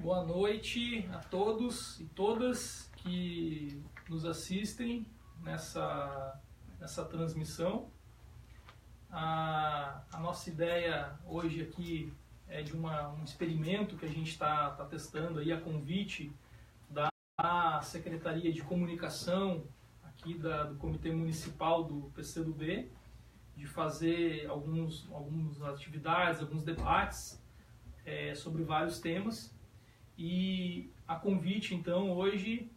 Boa noite a todos e todas que nos assistem nessa transmissão. A nossa ideia hoje aqui é de um experimento que a gente está testando aí a convite da Secretaria de Comunicação aqui do Comitê Municipal do PCdoB, de fazer algumas atividades, alguns debates sobre vários temas. E a convite, então, hoje,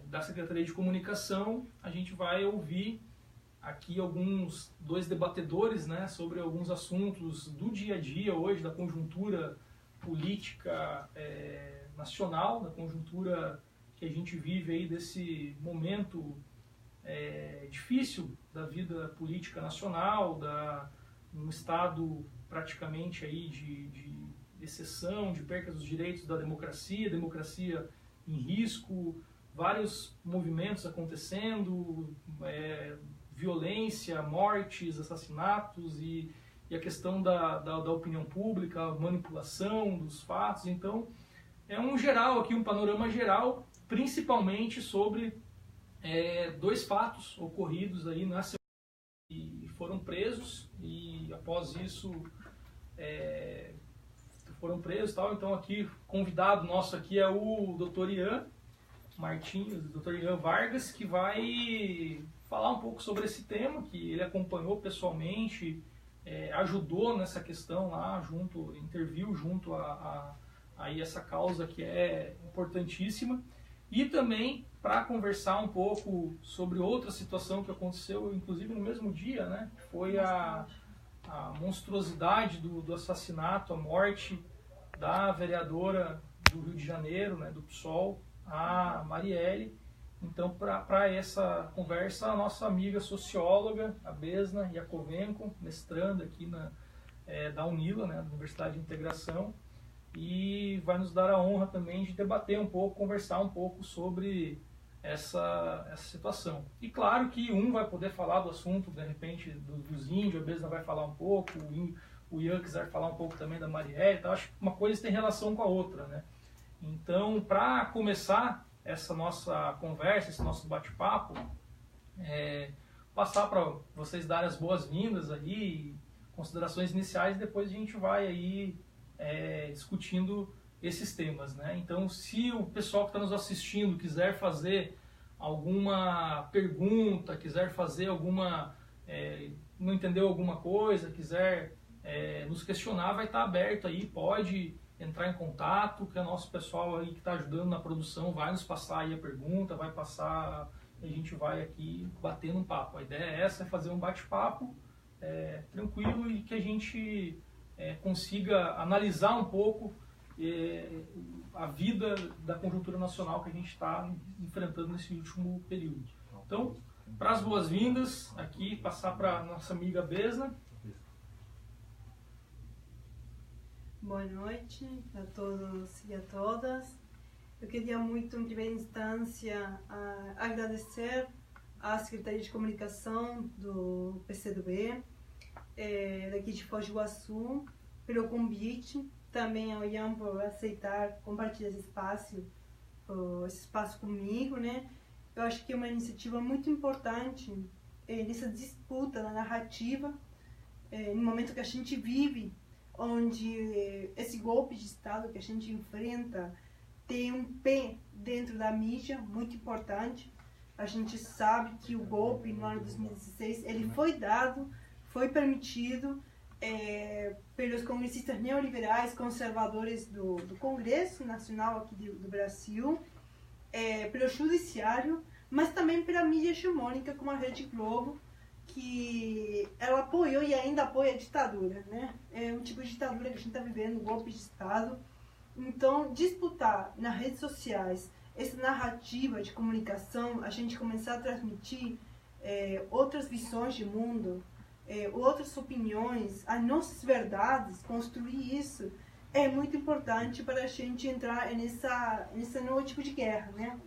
da Secretaria de Comunicação, a gente vai ouvir aqui dois debatedores, né, sobre alguns assuntos do dia a dia hoje, da conjuntura política nacional, da conjuntura que a gente vive aí desse momento difícil da vida política nacional, um estado praticamente aí de exceção, de perca dos direitos da democracia em risco, vários movimentos acontecendo, violência, mortes, assassinatos e a questão da opinião pública, a manipulação dos fatos. Então, é um panorama geral, principalmente sobre dois fatos ocorridos aí na semana e foram presos, e após isso foram presos e tal. Então aqui, convidado nosso aqui é o Dr. Ian Martins, Dr. Ian Vargas, que vai falar um pouco sobre esse tema, que ele acompanhou pessoalmente, ajudou nessa questão lá, interviu junto a essa causa que é importantíssima. E também para conversar um pouco sobre outra situação que aconteceu, inclusive no mesmo dia, né? Foi a monstruosidade do assassinato, a morte da vereadora do Rio de Janeiro, né, do PSOL, a Marielle. Então, para essa conversa, a nossa amiga socióloga, a Besna Iakovenko, mestranda aqui da UNILA, né, da Universidade de Integração, e vai nos dar a honra também de debater um pouco, conversar um pouco sobre essa situação. E claro que um vai poder falar do assunto, de repente, dos índios, a Besna vai falar um pouco, o Ian quiser falar um pouco também da Marielle, então acho que uma coisa tem relação com a outra, né? Então, para começar essa nossa conversa, esse nosso bate-papo, passar para vocês darem as boas-vindas aí, considerações iniciais, e depois a gente vai aí discutindo esses temas, né? Então, se o pessoal que está nos assistindo quiser fazer alguma pergunta, quiser fazer não entendeu alguma coisa, quiser nos questionar, vai estar aberto aí, pode entrar em contato, que o nosso pessoal aí que está ajudando na produção vai nos passar aí a pergunta, vai passar, a gente vai aqui batendo um papo. A ideia é fazer um bate-papo tranquilo e que a gente consiga analisar um pouco a vida da conjuntura nacional que a gente está enfrentando nesse último período. Então, para as boas-vindas, aqui passar para a nossa amiga Besna. Boa noite a todos e a todas. Eu queria muito, em primeira instância, agradecer à Secretaria de Comunicação do PCdoB, daqui de Foz do Iguaçu, pelo convite, também ao Ian por aceitar compartilhar esse espaço comigo, né? Eu acho que é uma iniciativa muito importante nessa disputa na narrativa, no momento que a gente vive, onde esse golpe de Estado que a gente enfrenta tem um pé dentro da mídia muito importante. A gente sabe que o golpe no ano de 2016 ele foi permitido pelos congressistas neoliberais conservadores do Congresso Nacional aqui do Brasil, pelo Judiciário, mas também pela mídia hegemônica como a Rede Globo, que ela apoiou e ainda apoia a ditadura, né? É um tipo de ditadura que a gente está vivendo, um golpe de Estado. Então, disputar nas redes sociais essa narrativa de comunicação, a gente começar a transmitir outras visões de mundo, outras opiniões, as nossas verdades, construir isso, é muito importante para a gente entrar nesse novo tipo de guerra, né?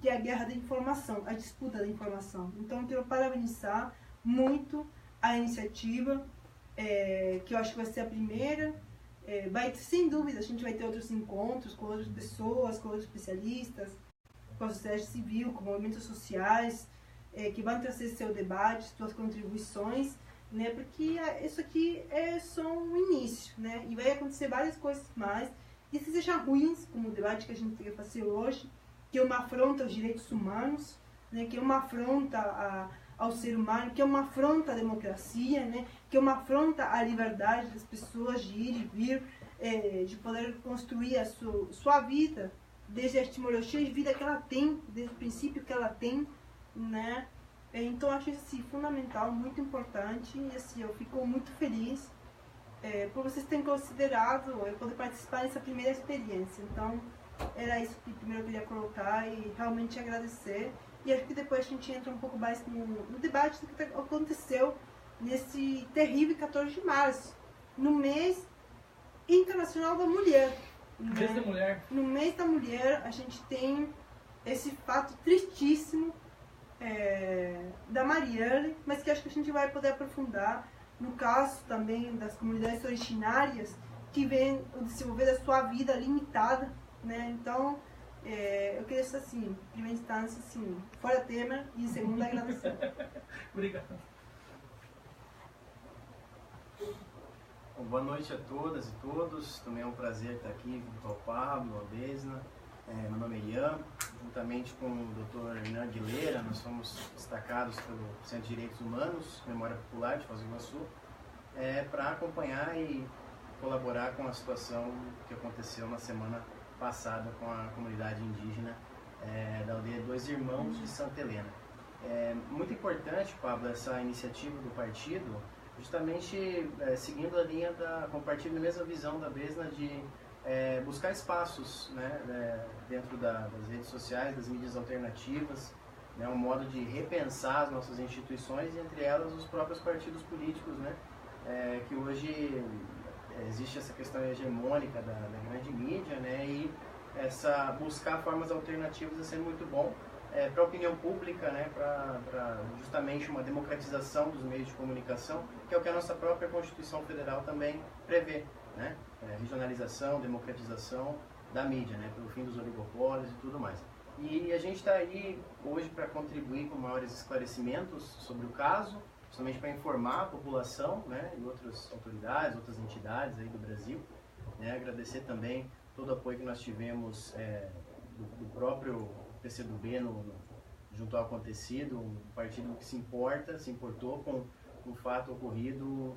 Que é a guerra da informação, a disputa da informação. Então, eu quero parabenizar muito a iniciativa, que eu acho que vai ser a primeira sem dúvida, a gente vai ter outros encontros com outras pessoas, com outros especialistas, com a sociedade civil, com movimentos sociais, que vão trazer seu debate, suas contribuições, né? Porque isso aqui é só um início, né? E vai acontecer várias coisas mais, e se sejam ruins, como o debate que a gente quer fazer hoje, que é uma afronta aos direitos humanos, né? Que é uma afronta ao ser humano, que é uma afronta à democracia, né? Que é uma afronta à liberdade das pessoas de ir e vir, de poder construir a sua vida, desde a etimologia de vida que ela tem, desde o princípio que ela tem, né? Então, acho isso assim, fundamental, muito importante, e assim, eu fico muito feliz por vocês terem considerado poder participar dessa primeira experiência. Então, era isso que primeiro eu queria colocar e realmente agradecer. E acho que depois a gente entra um pouco mais no debate do que aconteceu nesse terrível 14 de março, no mês internacional da mulher. Mês da mulher. No mês da mulher, a gente tem esse fato tristíssimo da Marielle, mas que acho que a gente vai poder aprofundar no caso também das comunidades originárias que vêm desenvolver a sua vida limitada, né? Então, eu queria dizer assim, em primeira instância, assim, fora Temer, e em segunda, agradecer. Obrigado. Bom, boa noite a todas e todos. Também é um prazer estar aqui junto ao Pablo, ao Besna. Meu nome é Ian, juntamente com o Dr. Hernan Aguilera, nós fomos destacados pelo Centro de Direitos Humanos, Memória Popular de Foz do Iguaçu, para acompanhar e colaborar com a situação que aconteceu na semana passada com a comunidade indígena da aldeia Dois Irmãos de Santa Helena. Muito importante, Pablo, essa iniciativa do partido, justamente seguindo a linha compartilhando a mesma visão da Besna de buscar espaços, né, dentro das redes sociais, das mídias alternativas, né, um modo de repensar as nossas instituições e entre elas os próprios partidos políticos, né, que hoje existe essa questão hegemônica da grande mídia, né, e buscar formas alternativas é sempre muito bom para a opinião pública, né, para justamente uma democratização dos meios de comunicação, que é o que a nossa própria Constituição Federal também prevê, né, regionalização, democratização da mídia, né, pelo fim dos oligopólios e tudo mais. E a gente está aí hoje para contribuir com maiores esclarecimentos sobre o caso, justamente para informar a população, né, e outras autoridades, outras entidades aí do Brasil, né, agradecer também todo o apoio que nós tivemos do próprio PCdoB junto ao acontecido, um partido que se importou com um fato ocorrido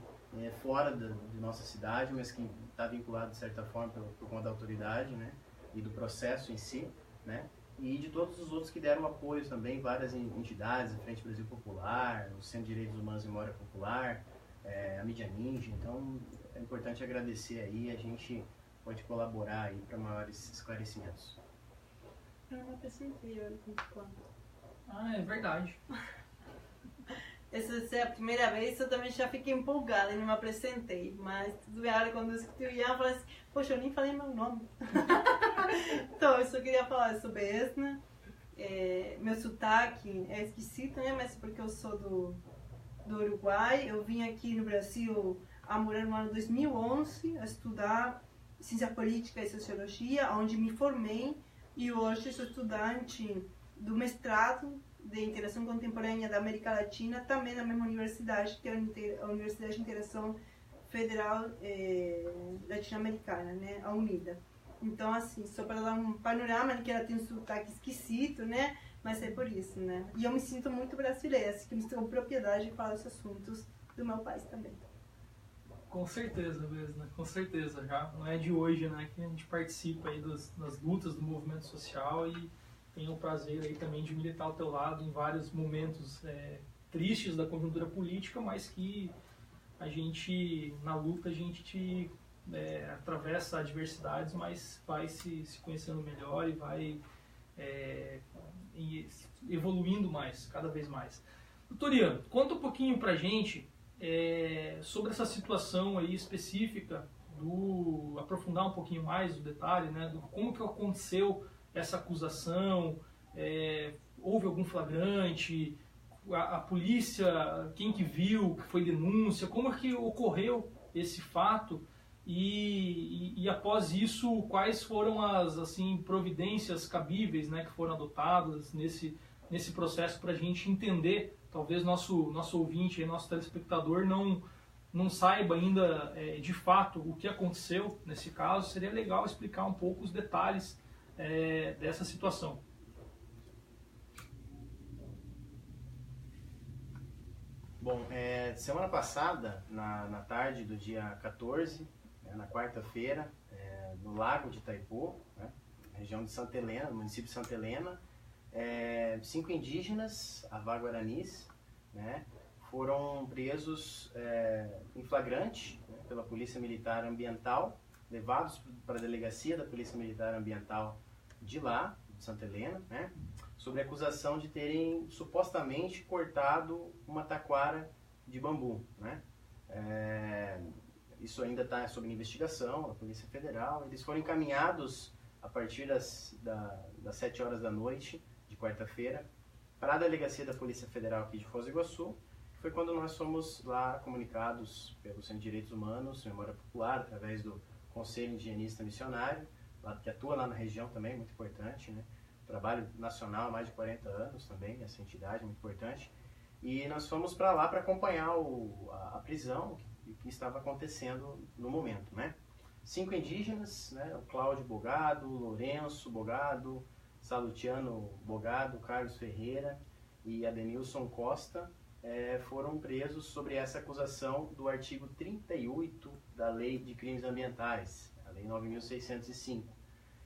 fora de nossa cidade, mas que está vinculado de certa forma por conta da autoridade, né, e do processo em si, né, e de todos os outros que deram apoio também, várias entidades, a Frente Brasil Popular, o Centro de Direitos Humanos e Memória Popular, a Mídia Ninja. Então é importante agradecer aí, a gente pode colaborar aí para maiores esclarecimentos. Eu não apresentei, olha quanto. Ah, é verdade. Essa é a primeira vez, eu também já fiquei empolgada e não me apresentei. Mas tudo bem, quando eu escutei o Ian, eu falei assim, poxa, eu nem falei meu nome. Então, eu só queria falar sobre Besna. Meu sotaque é esquisito, né? Mas porque eu sou do Uruguai. Eu vim aqui no Brasil a morar no ano 2011, a estudar Ciência Política e Sociologia, onde me formei. E hoje sou estudante do mestrado de Interação Contemporânea da América Latina, também na mesma universidade, que é a Universidade de Interação Federal Latino-Americana, né, a UNIDA. Então, assim, só para dar um panorama, que ela tem um sotaque esquisito, né, mas é por isso, né. E eu me sinto muito brasileira, assim, que eu me sinto com propriedade de falar os assuntos do meu país também. Com certeza, Besna, com certeza. Já não é de hoje, né, que a gente participa aí das lutas do movimento social e tenho o prazer aí também de militar ao teu lado em vários momentos tristes da conjuntura política, mas que a gente, na luta, a gente atravessa adversidades, mas vai se conhecendo melhor e vai evoluindo mais, cada vez mais. Doutor Ian, conta um pouquinho pra gente sobre essa situação aí específica, aprofundar um pouquinho mais o detalhe, né, do como que aconteceu essa acusação, houve algum flagrante, a polícia, quem que viu, que foi denúncia, como é que ocorreu esse fato E após isso, quais foram as assim, providências cabíveis, né, que foram adotadas nesse processo para a gente entender, talvez nosso ouvinte, nosso telespectador não saiba ainda de fato o que aconteceu nesse caso, seria legal explicar um pouco os detalhes dessa situação. Bom, semana passada, na tarde do dia 14, na quarta-feira, no Lago de Itaipu, né, região de Santa Helena, município de Santa Helena, 5 indígenas, avá-guaranis, né, foram presos em flagrante, né, pela Polícia Militar Ambiental, levados para a delegacia da Polícia Militar Ambiental de lá, de Santa Helena, né, sobre a acusação de terem supostamente cortado uma taquara de bambu, né. Isso ainda está sob investigação, a Polícia Federal. Eles foram encaminhados a partir das 7 horas da noite de quarta-feira para a delegacia da Polícia Federal aqui de Foz do Iguaçu. Foi quando nós fomos lá comunicados pelo Centro de Direitos Humanos, Memória Popular, através do Conselho Indigenista Missionário, que atua lá na região também, muito importante, né? Trabalho nacional há mais de 40 anos também, essa entidade muito importante. E nós fomos para lá para acompanhar a prisão que estava acontecendo no momento, né? 5 indígenas, né? O Cláudio Bogado, Lourenço Bogado, Salutiano Bogado, Carlos Ferreira e Adenilson Costa foram presos sobre essa acusação do artigo 38 da Lei de Crimes Ambientais, a Lei 9.605.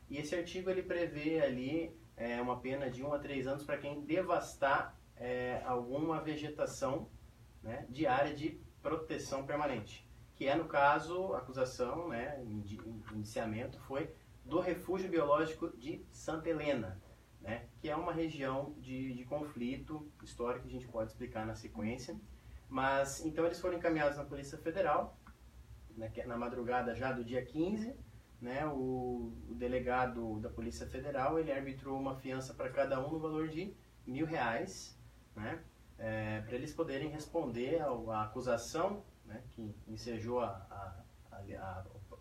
E esse artigo ele prevê ali uma pena de 1 a 3 anos para quem devastar alguma vegetação, né, de área de proteção permanente, que no caso, a acusação, né, indiciamento foi do Refúgio Biológico de Santa Helena, né, que é uma região de conflito histórico que a gente pode explicar na sequência. Mas, então, eles foram encaminhados na Polícia Federal, né, na madrugada já do dia 15, né, o delegado da Polícia Federal, ele arbitrou uma fiança para cada um no valor de R$1.000, né, para eles poderem responder à acusação, né, que ensejou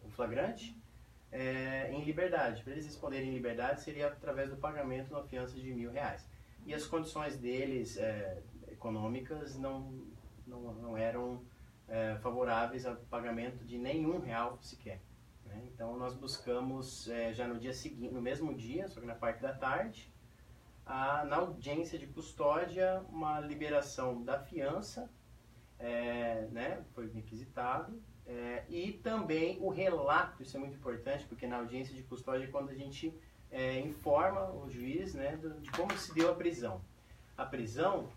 o flagrante, em liberdade. Para eles responderem em liberdade seria através do pagamento de uma fiança de R$1.000. E as condições deles econômicas não eram favoráveis ao pagamento de nenhum real sequer, né? Então nós buscamos já no dia seguinte, no mesmo dia, só que na parte da tarde, na audiência de custódia, uma liberação da fiança, né, foi requisitado, e também o relato. Isso é muito importante, porque na audiência de custódia é quando a gente informa o juiz, né, de como se deu a prisão. A prisão,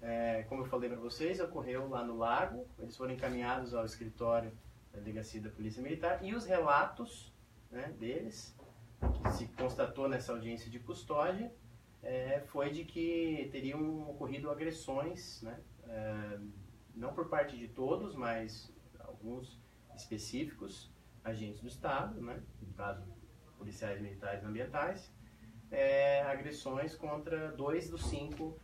como eu falei para vocês, ocorreu lá no Lago. Eles foram encaminhados ao escritório da Delegacia da Polícia Militar, e os relatos, né, deles, que se constatou nessa audiência de custódia, foi de que teriam ocorrido agressões, né, não por parte de todos, mas alguns específicos, agentes do Estado, né, no caso policiais militares ambientais, agressões contra 2 dos 5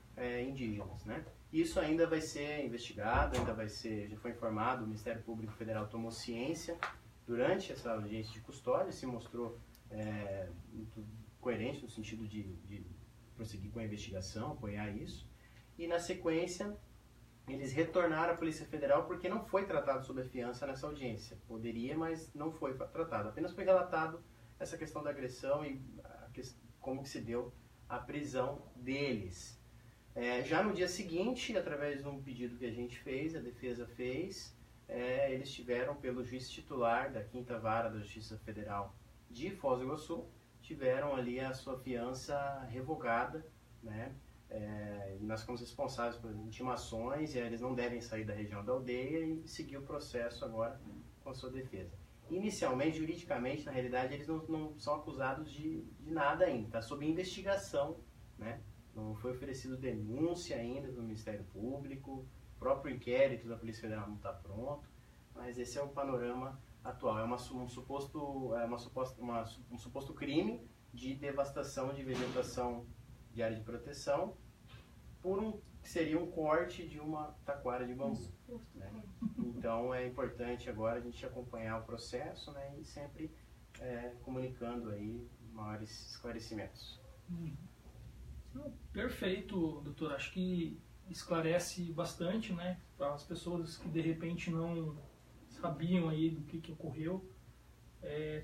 indígenas, né. Isso ainda vai ser investigado, já foi informado, o Ministério Público Federal tomou ciência durante essa audiência de custódia, se mostrou muito coerente no sentido de prosseguir com a investigação, apoiar isso, e na sequência eles retornaram à Polícia Federal porque não foi tratado sob a fiança nessa audiência. Poderia, mas não foi tratado. Apenas foi relatado essa questão da agressão e como que se deu a prisão deles. Já no dia seguinte, através de um pedido que a gente fez, a defesa fez, eles tiveram, pelo juiz titular da 5ª Vara da Justiça Federal de Foz do Iguaçu, tiveram ali a sua fiança revogada, né? E nós ficamos responsáveis por intimações, e eles não devem sair da região da aldeia, e seguir o processo agora com a sua defesa. Inicialmente, juridicamente, na realidade, eles não são acusados de nada ainda, está sob investigação, né? Não foi oferecido denúncia ainda do Ministério Público, o próprio inquérito da Polícia Federal não está pronto, mas esse é o panorama atual. É um suposto crime de devastação de vegetação de área de proteção que seria um corte de uma taquara de bambu, né? Então é importante agora a gente acompanhar o processo, né, e sempre comunicando aí maiores esclarecimentos. Perfeito, doutor. Acho que esclarece bastante, né, para as pessoas que de repente não sabiam aí do que ocorreu.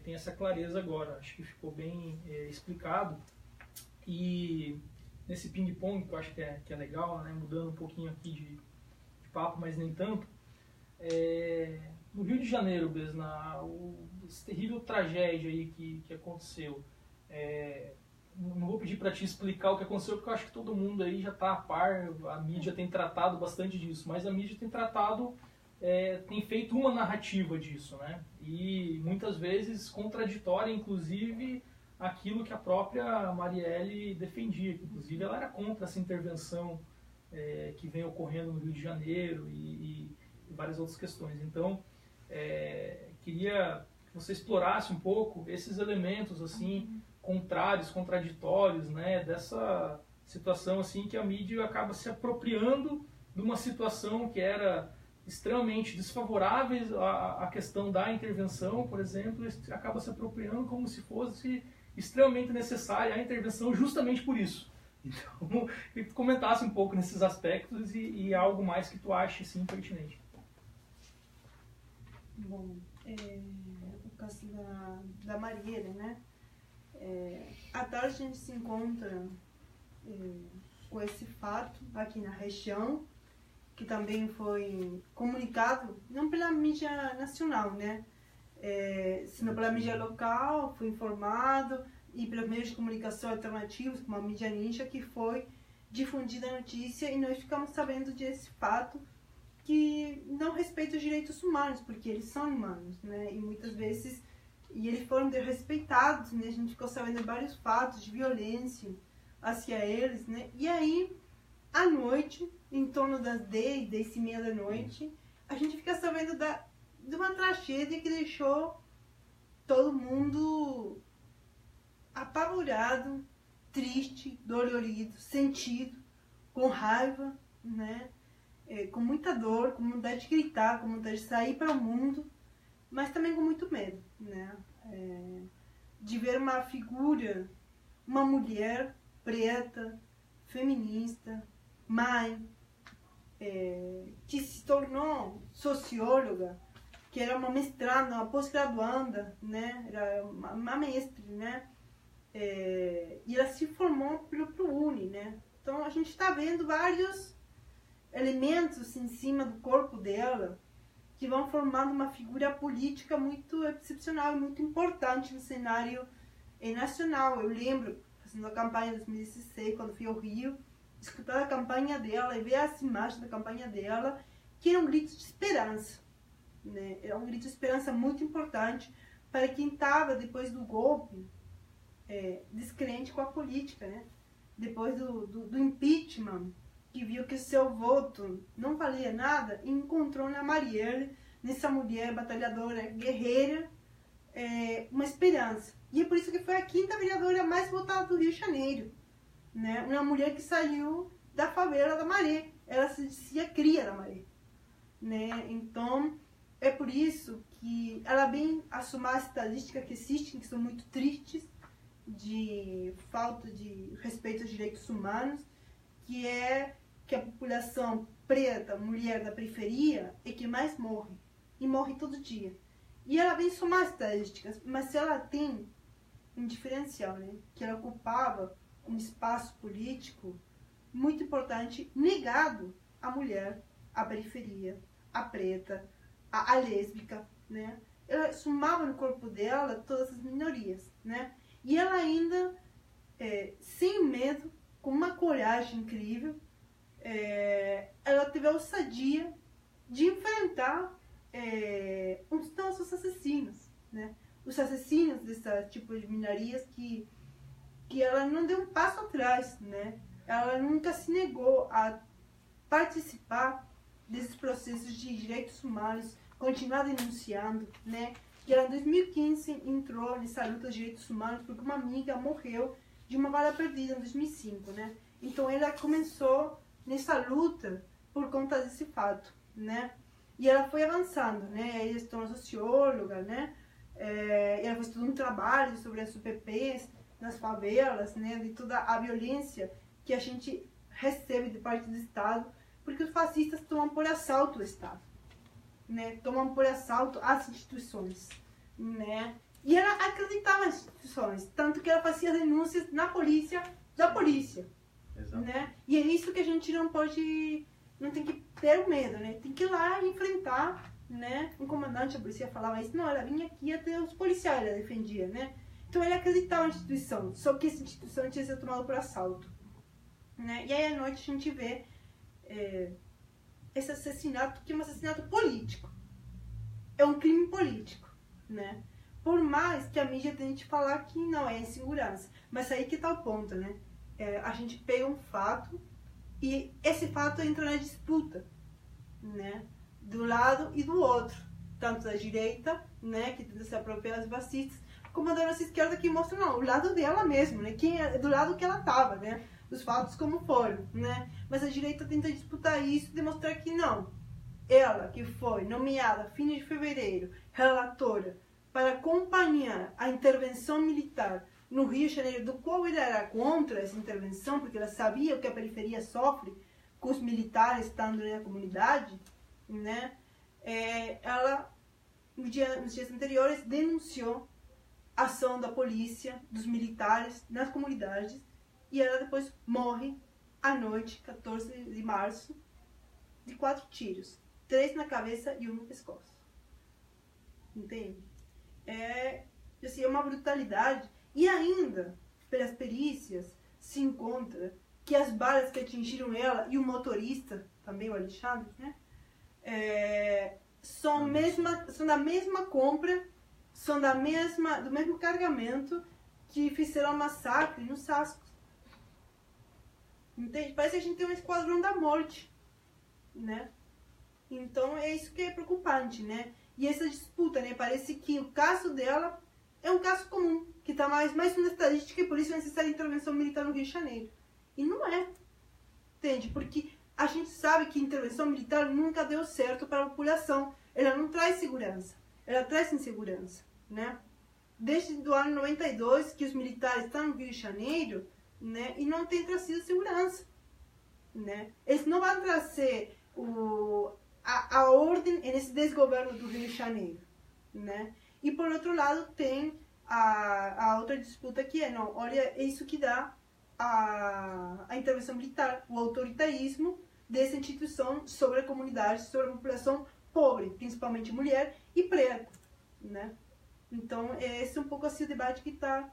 Tem essa clareza agora. Acho que ficou bem explicado. E nesse ping-pong, que eu acho que é legal, né, mudando um pouquinho aqui de papo, mas nem tanto, no Rio de Janeiro, Besna, essa terrível tragédia aí que aconteceu, não vou pedir para te explicar o que aconteceu, porque eu acho que todo mundo aí já está a par, a mídia tem tratado bastante disso, mas a mídia tem tratado, tem feito uma narrativa disso, né? E muitas vezes contraditória, inclusive, aquilo que a própria Marielle defendia, que inclusive ela era contra essa intervenção que vem ocorrendo no Rio de Janeiro e várias outras questões. Então, queria que você explorasse um pouco esses elementos assim contrários, contraditórios, né, dessa situação assim que a mídia acaba se apropriando de uma situação que era extremamente desfavorável à questão da intervenção, por exemplo, acaba se apropriando como se fosse extremamente necessária a intervenção justamente por isso. Então, que tu comentasse um pouco nesses aspectos e algo mais que tu ache assim, pertinente. Bom, o caso da Marielle, né? À tarde a gente se encontra com esse fato aqui na região, que também foi comunicado, não pela mídia nacional, né? Sino pela mídia local, foi informado, e pelos meios de comunicação alternativos, como a mídia ninja, que foi difundida a notícia, e nós ficamos sabendo desse fato que não respeita os direitos humanos, porque eles são humanos, né? E muitas vezes eles foram desrespeitados, né? A gente ficou sabendo de vários fatos de violência hacia eles, né? E aí, à noite, em torno das 10, 10h30 da noite, a gente fica sabendo de uma tragédia que deixou todo mundo apavorado, triste, dolorido, sentido, com raiva, né? Com muita dor, com vontade de gritar, com vontade de sair para o mundo, mas também com muito medo, né? De ver uma figura, uma mulher preta, feminista, mãe, que se tornou socióloga, que era uma mestranda, uma pós-graduanda, né? Era uma mestre, né? E ela se formou pelo ProUni, né? Então a gente está vendo vários elementos em cima do corpo dela que vão formando uma figura política muito excepcional e muito importante no cenário nacional. Eu lembro, fazendo a campanha em 2016, quando fui ao Rio, escutar a campanha dela e ver as imagens da campanha dela, que era um grito de esperança, né? Era um grito de esperança muito importante para quem estava, depois do golpe, descrente com a política, né? Depois do impeachment, que viu que seu voto não valia nada, e encontrou na Marielle, nessa mulher batalhadora, guerreira, uma esperança. E é por isso que foi a 5ª vereadora mais votada do Rio de Janeiro, né? Uma mulher que saiu da favela da Maré, ela se dizia cria da Maré, né? Então, é por isso que ela vem assumir as estadísticas que existem, que são muito tristes, de falta de respeito aos direitos humanos, que é que a população preta, mulher da periferia, é que mais morre, e morre todo dia. E ela vem somar estadísticas, mas ela tem um diferencial, né? Que ela ocupava um espaço político muito importante, negado à mulher, à periferia, à preta, à lésbica, né? Ela somava no corpo dela todas as minorias, né? E ela ainda, sem medo, com uma coragem incrível, ela teve a ousadia de enfrentar os nossos assassinos, né? Os assassinos desse tipo de minorias que ela não deu um passo atrás, né? Ela nunca se negou a participar desses processos de direitos humanos, continuar denunciando, né? E ela, em 2015, entrou nessa luta de direitos humanos porque uma amiga morreu de uma bala perdida em 2005, né? Então ela começou nessa luta por conta desse fato, né? E ela foi avançando, né? Aí eles estão socióloga, né? Ela fez todo um trabalho sobre as UPPs nas favelas, né? De toda a violência que a gente recebe de parte do Estado, porque os fascistas tomam por assalto o Estado, né? Tomam por assalto as instituições, né? E ela acreditava nas instituições, tanto que ela fazia denúncias na polícia, da polícia. Exato. Né? E é isso que a gente não pode, não tem que ter medo, né? Tem que ir lá e enfrentar, né? Um comandante da polícia falava isso, não, ela vinha aqui até os policiais, ela defendia, né? Então ele acreditava na instituição, só que essa instituição tinha sido tomada por assalto, né? E aí à noite a gente vê esse assassinato, que é um assassinato político, é um crime político, né? Por mais que a mídia tente falar que não, é insegurança, mas aí que tá o ponto, né? A gente pega um fato e esse fato entra na disputa, né? Do lado e do outro, tanto da direita, né, que tenta se apropriar dos fascistas, como da nossa esquerda, que mostra, não, o lado dela mesmo, né? Do lado que ela estava, né? Os fatos como foram, né? Mas a direita tenta disputar isso e demonstrar que não. Ela, que foi nomeada, fim de fevereiro, relatora para acompanhar a intervenção militar no Rio de Janeiro, do qual ela era contra essa intervenção, porque ela sabia o que a periferia sofre com os militares estando na comunidade, né? Ela, nos dias anteriores, denunciou a ação da polícia, dos militares nas comunidades, e ela depois morre à noite, 14 de março, de 4 tiros. 3 na cabeça e 1 no pescoço. Entende? Assim, é uma brutalidade. E ainda, pelas perícias, se encontra que as balas que atingiram ela e o motorista, também o Alexandre, né? São da mesma compra, são do mesmo carregamento que fizeram o massacre no Sasco. Entende? Parece que a gente tem um esquadrão da morte, né? Então é isso que é preocupante, né? E essa disputa, né? Parece que o caso dela é um caso comum, que está mais na estadística, e por isso é necessária intervenção militar no Rio de Janeiro. E não é. Entende? Porque a gente sabe que intervenção militar nunca deu certo para a população. Ela não traz segurança. Ela traz insegurança, né? Desde o ano 92, que os militares estão no Rio de Janeiro, né? E não tem trazido segurança, né? Eles não vão trazer a ordem nesse desgoverno do Rio de Janeiro, né? E por outro lado tem a outra disputa que não, olha, é isso que dá a intervenção militar, o autoritarismo dessa instituição sobre a comunidade, sobre a população pobre, principalmente mulher e preta, né? Então esse é um pouco assim o debate que está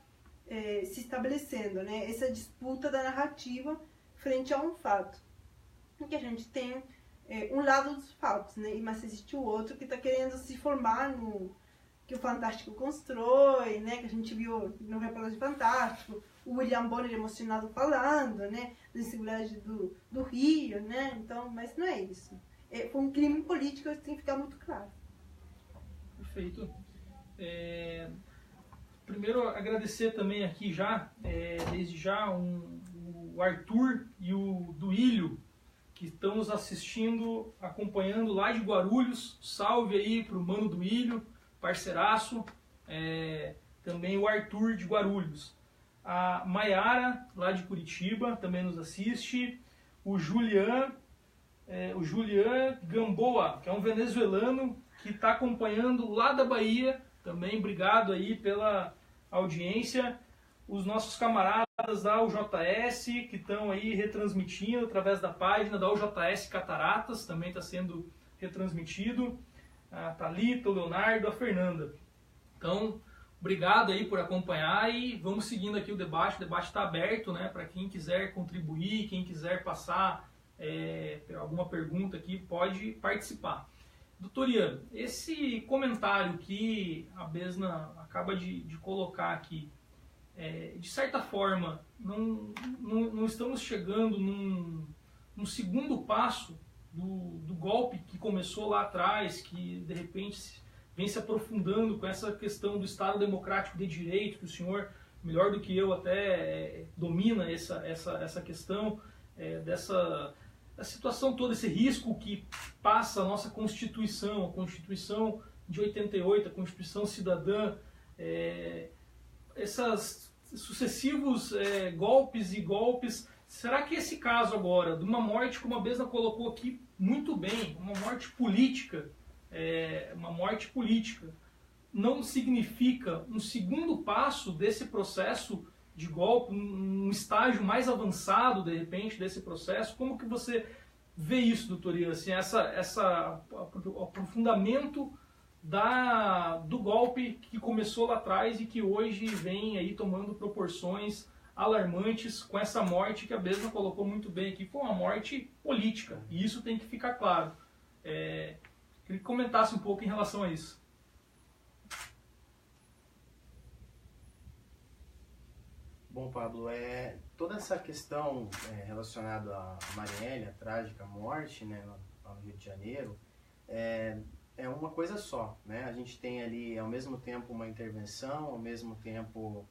se estabelecendo, né? Essa disputa da narrativa frente a um fato, que a gente tem um lado dos fatos, né? Mas existe o outro que está querendo se formar no que o Fantástico constrói, né? Que a gente viu no reportagem Fantástico, o William Bonner emocionado falando, né? Da insegurança do Rio, né? Então, mas não é isso. Foi um crime político, isso tem que ficar muito claro. Perfeito. Primeiro, agradecer também aqui já, desde já, o Arthur e o Duílio, que estão nos assistindo, acompanhando lá de Guarulhos. Salve aí pro mano Duílio, parceiraço. Também o Arthur de Guarulhos. A Maiara, lá de Curitiba, também nos assiste. O Julian Gamboa, que é um venezuelano que está acompanhando lá da Bahia. Também obrigado aí pela audiência. Os nossos camaradas da UJS, que estão aí retransmitindo através da página da UJS Cataratas, também está sendo retransmitido. A Thalita, o Leonardo, a Fernanda. Então, obrigado aí por acompanhar e vamos seguindo aqui o debate. O debate está aberto, né, para quem quiser contribuir, quem quiser passar alguma pergunta aqui, pode participar. Doutor Ian, esse comentário que a Besna acaba de colocar aqui, de certa forma, não estamos chegando num segundo passo do golpe que começou lá atrás, que de repente vem se aprofundando com essa questão do Estado Democrático de Direito, que o senhor, melhor do que eu, até domina essa questão, dessa a situação toda, esse risco que passa a nossa Constituição, a Constituição de 88, a Constituição Cidadã, esses sucessivos golpes e golpes. Será que esse caso agora, de uma morte, como a Besna colocou aqui muito bem, uma morte política, não significa um segundo passo desse processo de golpe, um estágio mais avançado, de repente, desse processo? Como que você vê isso, doutor Ian? Assim, o aprofundamento do golpe que começou lá atrás e que hoje vem aí tomando proporções alarmantes com essa morte que a Besna colocou muito bem aqui. Foi uma morte política, e isso tem que ficar claro. Queria que comentasse um pouco em relação a isso. Bom, Pablo, toda essa questão relacionada à Marielle, a trágica morte, né, lá no Rio de Janeiro, é uma coisa só, né? A gente tem ali, ao mesmo tempo, uma intervenção, ao mesmo tempo,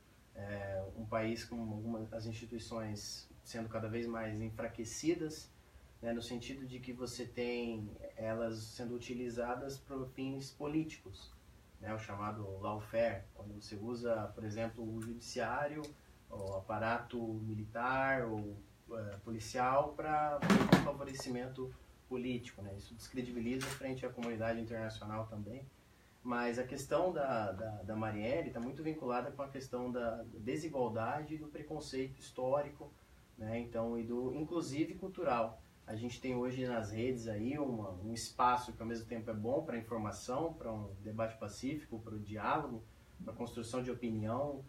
um país com as instituições sendo cada vez mais enfraquecidas, né, no sentido de que você tem elas sendo utilizadas para fins políticos, né, o chamado lawfare, quando você usa, por exemplo, o judiciário, o aparato militar ou policial para favorecimento político, né? Isso descredibiliza frente à comunidade internacional também. Mas a questão da Marielle está muito vinculada com a questão da desigualdade e do preconceito histórico, né? Então, inclusive cultural. A gente tem hoje nas redes aí um espaço que ao mesmo tempo é bom para a informação, para um debate pacífico, para o diálogo, para a construção de opinião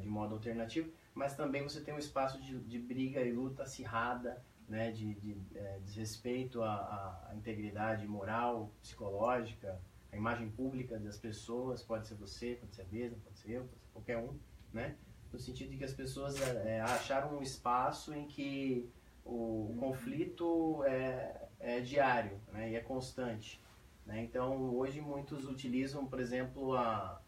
de modo alternativo, mas também você tem um espaço de briga e luta acirrada, né, de desrespeito à integridade moral, psicológica, a imagem pública das pessoas. Pode ser você, pode ser a Besna, pode ser eu, pode ser qualquer um, né? No sentido de que as pessoas acharam um espaço em que o conflito é diário, né, e é constante, né? Então, hoje muitos utilizam, por exemplo, a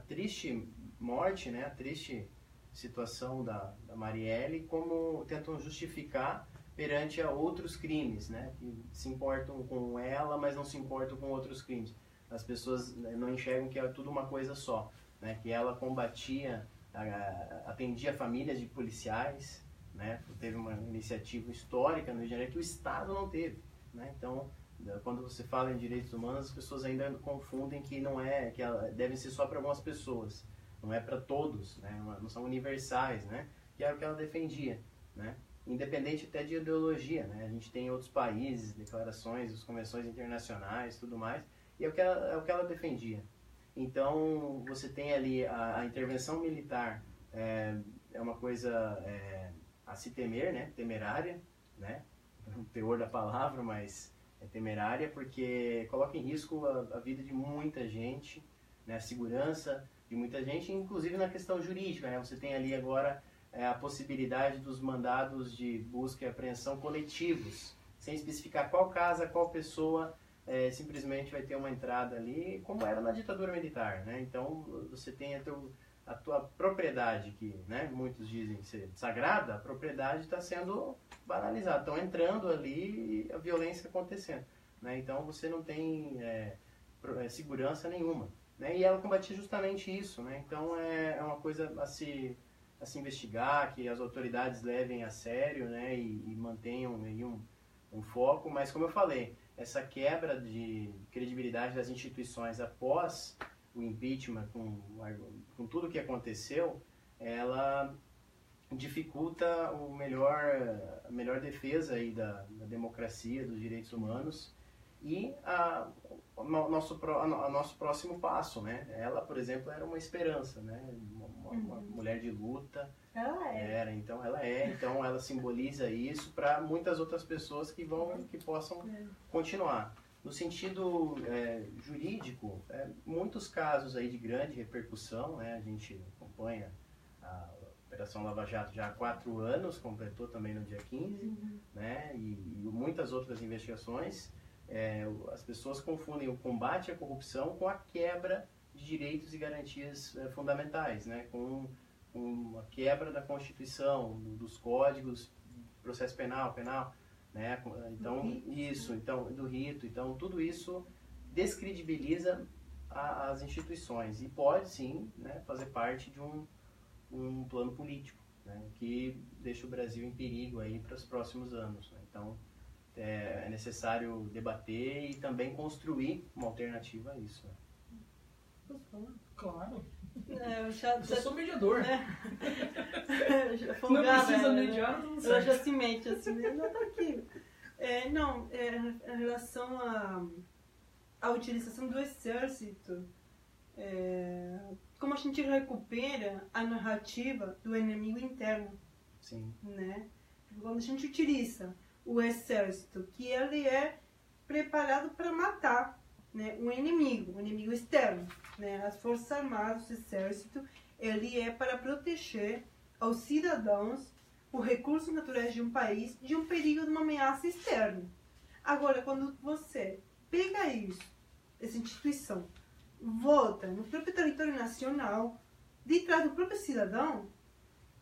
triste morte, né, a triste situação da Marielle, como tentam justificar perante a outros crimes, né, que se importam com ela, mas não se importam com outros crimes. As pessoas não enxergam que é tudo uma coisa só, né, que ela combatia, atendia famílias de policiais, né, teve uma iniciativa histórica no Rio de Janeiro que o Estado não teve, né? Então, quando você fala em direitos humanos, as pessoas ainda confundem que que devem ser só para algumas pessoas, não é para todos, né? Não são universais, né? Que era o que ela defendia, né? Independente até de ideologia, né? A gente tem em outros países declarações, as convenções internacionais, tudo mais, e é o que ela defendia. Então, você tem ali a intervenção militar, é uma coisa a se temer, né? Temerária, né? O teor da palavra, mas é temerária porque coloca em risco a vida de muita gente, né? A segurança de muita gente, inclusive na questão jurídica, né? Você tem ali agora a possibilidade dos mandados de busca e apreensão coletivos, sem especificar qual casa, qual pessoa, simplesmente vai ter uma entrada ali, como era na ditadura militar, né? Então, você tem a tua propriedade, que, né, muitos dizem ser sagrada, a propriedade está sendo banalizada. Estão entrando ali e a violência acontecendo, né? Então, você não tem segurança nenhuma, né? E ela combatia justamente isso, né? Então, é uma coisa a se investigar, que as autoridades levem a sério, né? E mantenham aí um foco. Mas, como eu falei, essa quebra de credibilidade das instituições após o impeachment, com tudo que aconteceu, ela dificulta a melhor defesa aí da democracia, dos direitos humanos e o nosso próximo passo, né? Ela, por exemplo, era uma esperança, né? Uma mulher de luta. Então ela simboliza isso para muitas outras pessoas que possam continuar. No sentido jurídico, muitos casos aí de grande repercussão, né? A gente acompanha a Operação Lava Jato já há 4 anos, completou também no dia 15, né? E muitas outras investigações. As pessoas confundem o combate à corrupção com a quebra de direitos e garantias fundamentais, né? Com a quebra da Constituição, dos códigos processo penal, né? Então, então, do rito, então, tudo isso descredibiliza as instituições e pode, sim, né, fazer parte de um plano político, né, que deixa o Brasil em perigo aí para os próximos anos, né? Então, é necessário debater e também construir uma alternativa a isso, né? Posso falar? Claro. Eu sou mediador. Folgada, não precisa mediar, não ela já se mete assim, não tá aqui. Em relação à utilização do exército, como a gente recupera a narrativa do inimigo interno. Sim. Né? Quando a gente utiliza o exército, que ele é preparado para matar, né, um inimigo externo, né? As forças armadas, o exército, ele é para proteger aos cidadãos os recursos naturais de um país de um perigo de uma ameaça externa. Agora, quando você pega isso, essa instituição, volta no próprio território nacional, de trás do próprio cidadão,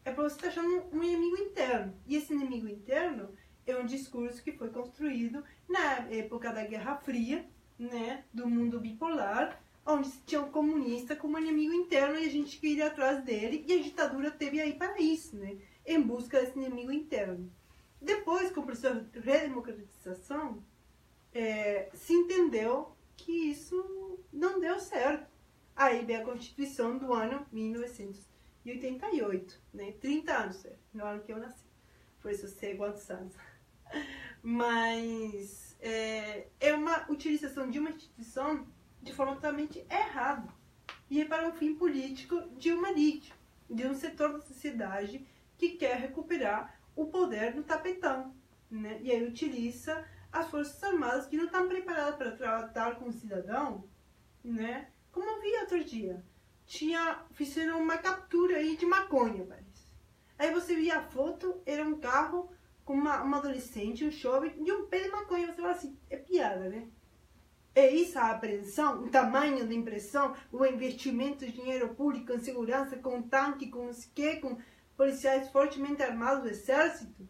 é para você estar achando um inimigo interno. E esse inimigo interno é um discurso que foi construído na época da Guerra Fria, né, do mundo bipolar, onde se tinha um comunista como inimigo interno e a gente queria ir atrás dele, e a ditadura teve aí para isso, né, em busca desse inimigo interno. Depois, com o processo de redemocratização, se entendeu que isso não deu certo. Aí veio a Constituição do ano 1988, né, 30 anos, no ano que eu nasci. Por isso eu sei quantos anos. Mas é uma utilização de uma instituição de forma totalmente errada. E é para um fim político de uma elite, de um setor da sociedade que quer recuperar o poder no tapetão, né? E aí utiliza as forças armadas que não estão preparadas para tratar com o cidadão, né? Como eu vi outro dia. Fizeram uma captura aí de maconha, parece. Aí você via a foto, era um carro com uma adolescente, um jovem, de um pé de maconha. Você fala assim, é piada, né? É isso a apreensão, o tamanho da impressão, o investimento de dinheiro público em segurança, com tanque, com os quê, com policiais fortemente armados do exército,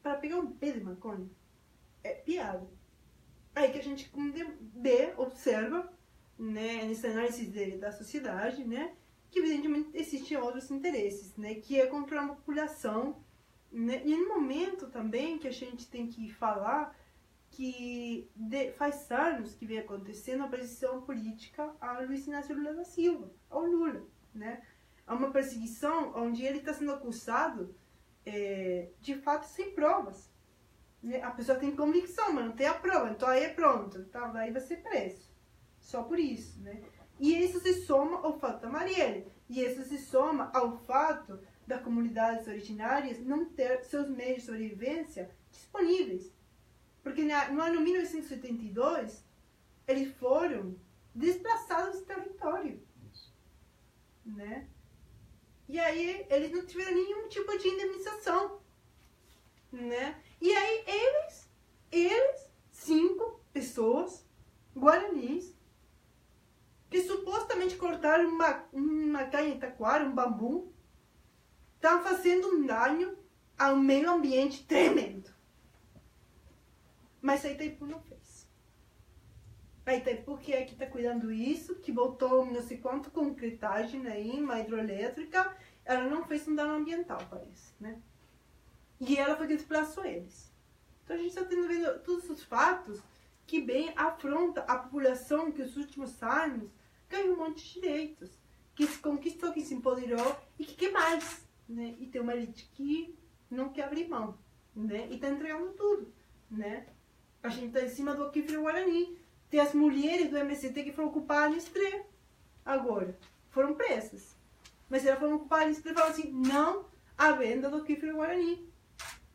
para pegar um pé de maconha. É piada. Aí que a gente observa, né, nessa análise da sociedade, né, que evidentemente existem outros interesses, né, que é controlar a população, né, e no momento também que a gente tem que falar que faz anos que vem acontecendo a perseguição política a Luiz Inácio Lula da Silva, ao Lula, né, há uma perseguição onde ele está sendo acusado de fato sem provas, né, a pessoa tem convicção, mas não tem a prova, então aí é pronto, tá, daí vai ser preso. Só por isso, né? E isso se soma ao fato da Marielle. E isso se soma ao fato das comunidades originárias não ter seus meios de sobrevivência disponíveis. Porque no ano 1972, eles foram desplaçados do território. Né? E aí, eles não tiveram nenhum tipo de indemnização. Né? E aí, eles 5 pessoas, guaranis, que supostamente cortaram uma caña de taquara, um bambu, estão fazendo um dano ao meio ambiente tremendo. Mas a Itaipu não fez. A Itaipu, que é que está cuidando isso, que botou não sei quanto concretagem aí, uma hidroelétrica, ela não fez um dano ambiental, parece, né? E ela foi que desplaçou eles. Então a gente está vendo todos os fatos que bem afronta a população que nos últimos anos ganhou um monte de direitos, que se conquistou, que se empoderou e que quer mais, né? E tem uma elite que não quer abrir mão, né? E está entregando tudo, né? A gente está em cima do aquífero Guarani. Tem as mulheres do MST que foram ocupadas no Estrela. Agora, foram presas. Mas elas foram ocupadas no Estrela e falaram assim, não à venda do aquífero Guarani.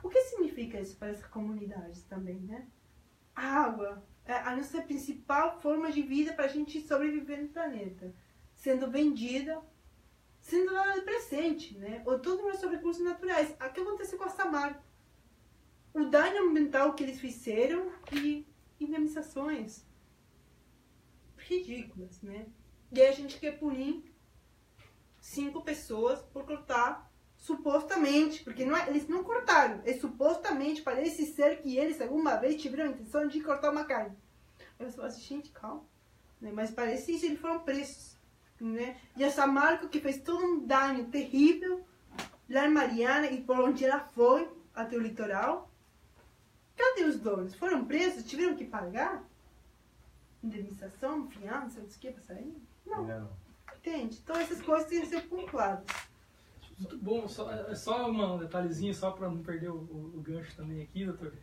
O que significa isso para essas comunidades também, né? A água é a nossa principal forma de vida para a gente sobreviver no planeta, sendo vendida, sendo dada de presente, né? Ou todos os nossos recursos naturais. O que aconteceu com a Samarco? O dano ambiental que eles fizeram e indemnizações ridículas, né? E aí a gente quer punir 5 pessoas por cortar supostamente, porque não é, eles não cortaram, é supostamente, parece ser que eles alguma vez tiveram a intenção de cortar uma carne. Eu falo assim, gente, calma, né? Mas parece isso, eles foram presos, né? E a Samarco, que fez todo um dano terrível lá em Mariana e por onde ela foi, até o litoral, cadê os donos? Foram presos? Tiveram que pagar? Indenização, fiança, não sei o que, pra sair? Não. Entende? Então essas coisas têm que ser pontuadas. Muito bom, só um detalhezinho, só para não perder o gancho também aqui, doutor.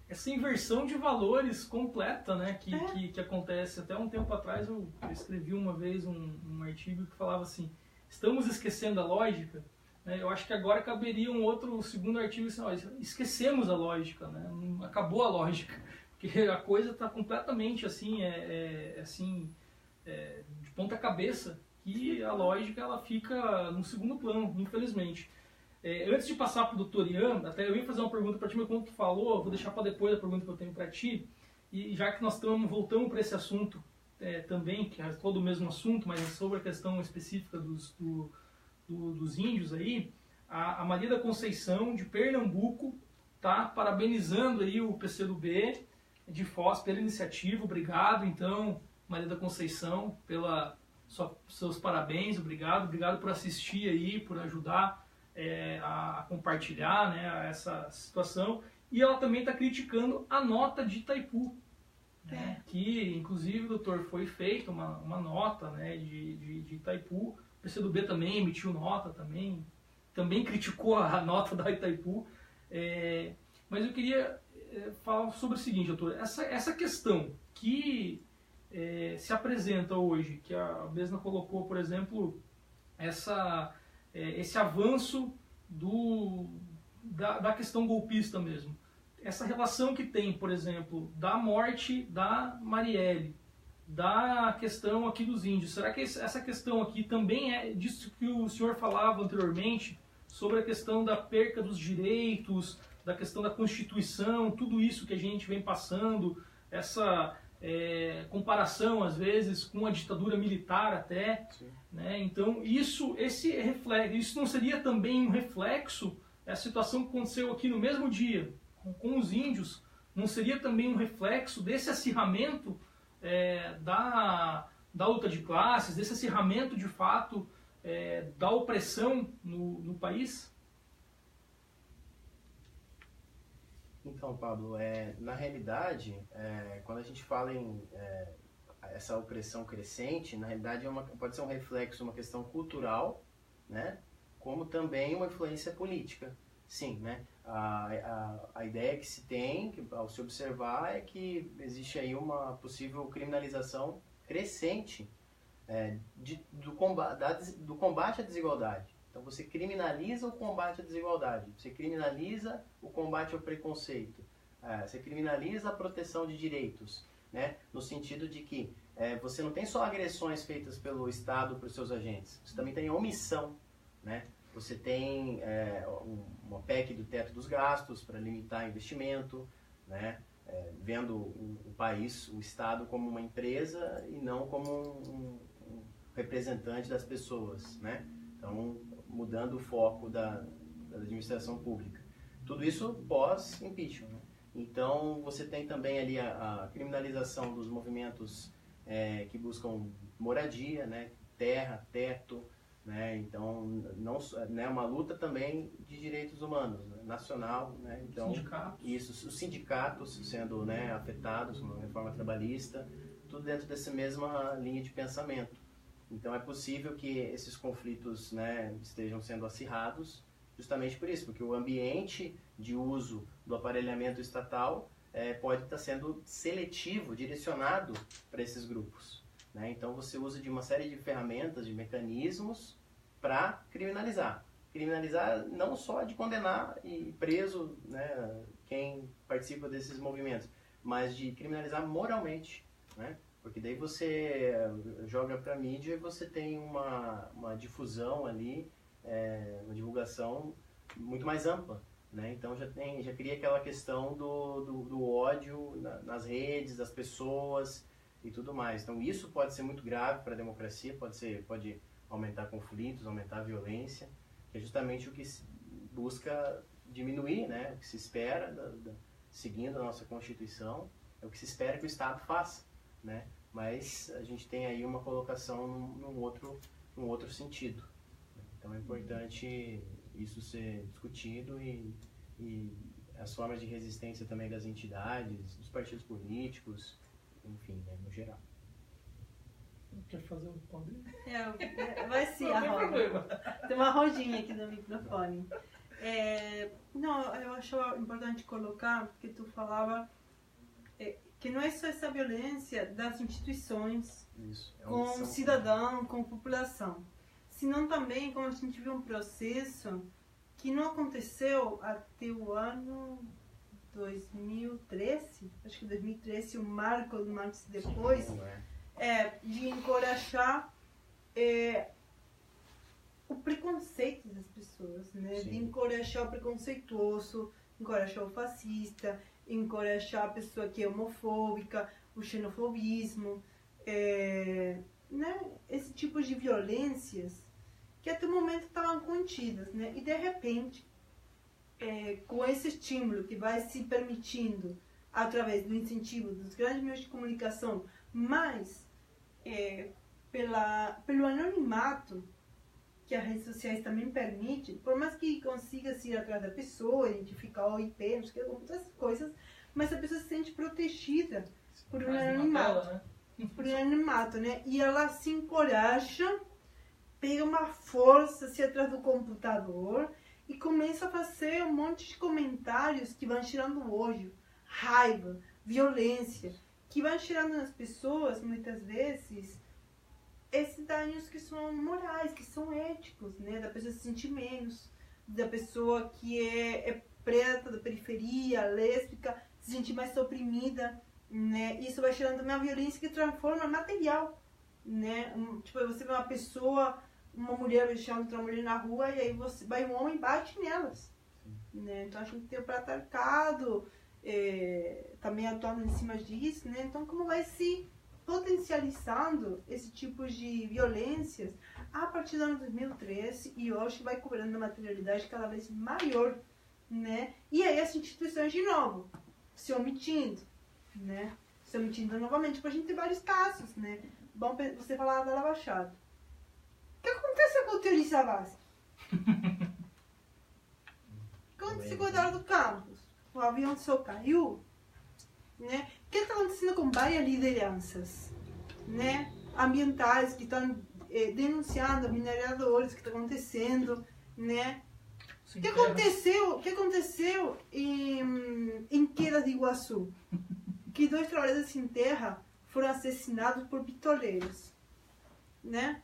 Essa inversão de valores completa, né, que acontece. Até um tempo atrás eu escrevi uma vez um artigo que falava assim, estamos esquecendo a lógica, né? Eu acho que agora caberia um segundo artigo assim, ó, esquecemos a lógica, né? Acabou a lógica, porque a coisa está completamente assim, de ponta cabeça, que a lógica ela fica no segundo plano, infelizmente. Antes de passar para o doutor Ian, até eu ia fazer uma pergunta para ti, mas como tu falou, vou deixar para depois a pergunta que eu tenho para ti, e já que nós voltamos para esse assunto também, que é todo o mesmo assunto, mas sobre a questão específica dos índios aí, a Maria da Conceição, de Pernambuco, tá parabenizando aí o PCdoB de Foz pela iniciativa. Obrigado, então, Maria da Conceição, seus parabéns, obrigado por assistir aí, por ajudar a compartilhar, né, essa situação. E ela também está criticando a nota de Itaipu, né, que inclusive, doutor, foi feita uma nota, né, de Itaipu. O PCdoB também emitiu nota, também criticou a nota da Itaipu. Mas eu queria falar sobre o seguinte, doutor, essa questão que se apresenta hoje, que a Besna colocou, por exemplo, esse avanço da questão golpista mesmo. Essa relação que tem, por exemplo, da morte da Marielle, da questão aqui dos índios. Será que essa questão aqui também é disso que o senhor falava anteriormente, sobre a questão da perca dos direitos, da questão da Constituição, tudo isso que a gente vem passando, essa comparação, às vezes, com a ditadura militar até, né? Então, isso não seria também um reflexo, a situação que aconteceu aqui no mesmo dia, com os índios, não seria também um reflexo desse acirramento da luta de classes, desse acirramento, de fato, da opressão no país? Então, Pablo, na realidade, quando a gente fala em essa opressão crescente, na realidade pode ser um reflexo, uma questão cultural, né, como também uma influência política. Sim, né? A ideia que se tem, ao se observar, é que existe aí uma possível criminalização crescente do combate à desigualdade. Então você criminaliza o combate à desigualdade, você criminaliza o combate ao preconceito, você criminaliza a proteção de direitos, né? No sentido de que você não tem só agressões feitas pelo Estado para os seus agentes, você também tem omissão, né? Você tem uma PEC do teto dos gastos para limitar investimento, né? Vendo o país, o Estado como uma empresa e não como um representante das pessoas, né? Então, mudando o foco da administração pública. Tudo isso pós-impeachment, né? Então, você tem também ali a criminalização dos movimentos que buscam moradia, né? Terra, teto, né? Então, né? Uma luta também de direitos humanos, né? Nacional, né? Então, isso, os sindicatos sendo, né, afetados com a reforma trabalhista, tudo dentro dessa mesma linha de pensamento. Então é possível que esses conflitos, né, estejam sendo acirrados justamente por isso, porque o ambiente de uso do aparelhamento estatal pode estar sendo seletivo, direcionado para esses grupos, né? Então você usa de uma série de ferramentas, de mecanismos para criminalizar. Criminalizar não só de condenar e preso, né, quem participa desses movimentos, mas de criminalizar moralmente, né? Porque daí você joga para a mídia e você tem uma difusão ali, uma divulgação muito mais ampla, né? Então já cria aquela questão do ódio nas redes, das pessoas e tudo mais. Então isso pode ser muito grave para a democracia, pode aumentar conflitos, aumentar a violência. que é justamente o que se busca diminuir, né, o que se espera, seguindo a nossa Constituição, é o que se espera que o Estado faça, né, mas a gente tem aí uma colocação num outro sentido. Então é importante isso ser discutido e as formas de resistência também das entidades, dos partidos políticos, enfim, né, no geral. Quer fazer um pode? Vai sim, a roda. Tem uma rodinha aqui no microfone. Não, eu acho importante colocar, porque tu falava que não é só essa violência das instituições com o cidadão, com a população, senão também, como a gente viu um processo que não aconteceu até o ano 2013, acho que 2013, o marco do antes e depois, de encorajar o preconceito das pessoas, né? De encorajar o preconceituoso, encorajar o fascista, encorajar a pessoa que é homofóbica, o xenofobismo, né? Esse tipo de violências que até o momento estavam contidas, né? E de repente, com esse estímulo que vai se permitindo através do incentivo dos grandes meios de comunicação, mas pelo anonimato que as redes sociais também permitem, por mais que consiga se ir atrás da pessoa, identificar o IP, não sei o que, muitas coisas, mas a pessoa se sente protegida por um anonimato. Tela, né? Por um anonimato, né? E ela se encoraja, pega uma força assim, atrás do computador e começa a fazer um monte de comentários que vão tirando ódio, raiva, violência, que vão tirando nas pessoas, muitas vezes, esses danos que são morais, que são éticos, né? Da pessoa se sentir menos, da pessoa que é preta, da periferia, lésbica, se sentir mais oprimida, né? Isso vai gerando uma violência que transforma em material, né? Tipo, você vê uma pessoa, uma mulher deixando outra mulher na rua e aí vai um homem e bate nelas, né? Então a gente tem o patriarcado também atuando em cima disso, né? Então como vai se potencializando esse tipo de violências a partir do ano 2013 e hoje vai cobrando uma materialidade cada vez maior, né? E aí as instituições de novo se omitindo, né? Se omitindo novamente, porque a gente tem vários casos, né? Bom, você falava da Lava Jato. O que aconteceu com o Teori Savassi? O que aconteceu com o Eduardo Campos? O avião só caiu, né? O que está acontecendo com várias lideranças, né? Ambientais que estão denunciando mineradores, que está acontecendo, né? O que aconteceu em Queda de Iguaçu? Que 2 trabalhadores sem terra foram assassinados por pistoleiros, né?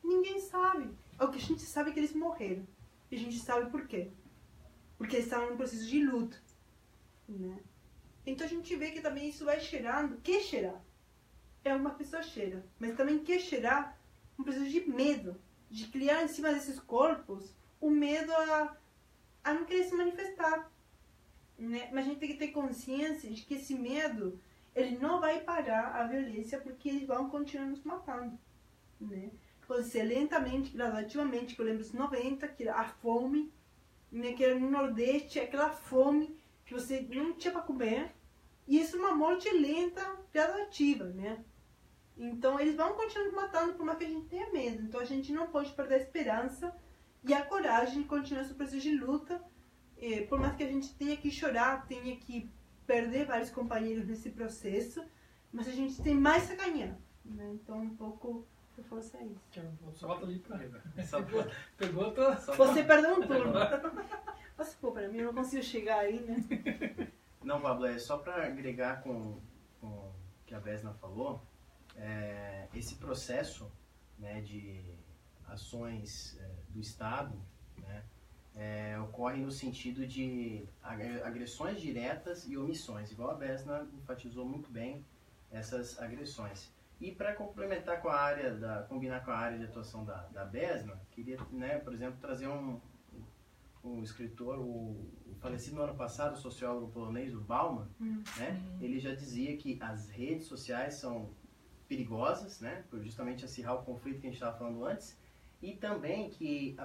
Ninguém sabe. O que a gente sabe é que eles morreram. E a gente sabe por quê. Porque eles estavam num processo de luta, né? Então a gente vê que também isso vai cheirando. Que cheirar? Uma pessoa cheira. Mas também que cheirar um processo de medo. De criar em cima desses corpos o medo a não querer se manifestar, né? Mas a gente tem que ter consciência de que esse medo, ele não vai parar a violência porque eles vão continuar nos matando, né? Pode ser lentamente, gradativamente, que eu lembro dos 90, que a fome, né? Que era no Nordeste, aquela fome que você não tinha para comer, e isso é uma morte lenta, gradativa, né? Então eles vão continuar nos matando por mais que a gente tenha medo. Então a gente não pode perder a esperança e a coragem de continuar esse processo de luta, por mais que a gente tenha que chorar, tenha que perder vários companheiros nesse processo, mas a gente tem mais a ganhar, né? Então um pouco de força é isso. Só volta ali pra pegou a Você perdeu um turno. Mas pô, pra mim eu não consigo chegar aí, né? Não, Pablo, só para agregar com o que a Vesna falou, esse processo, né, de ações do Estado, né, ocorre no sentido de agressões diretas e omissões, igual a Vesna enfatizou muito bem essas agressões. E para complementar com a área, combinar com a área de atuação da Vesna, queria, né, por exemplo, trazer um escritor, o falecido no ano passado, o sociólogo polonês, o Bauman, né, ele já dizia que as redes sociais são perigosas, né, por justamente acirrar o conflito que a gente estava falando antes, E também que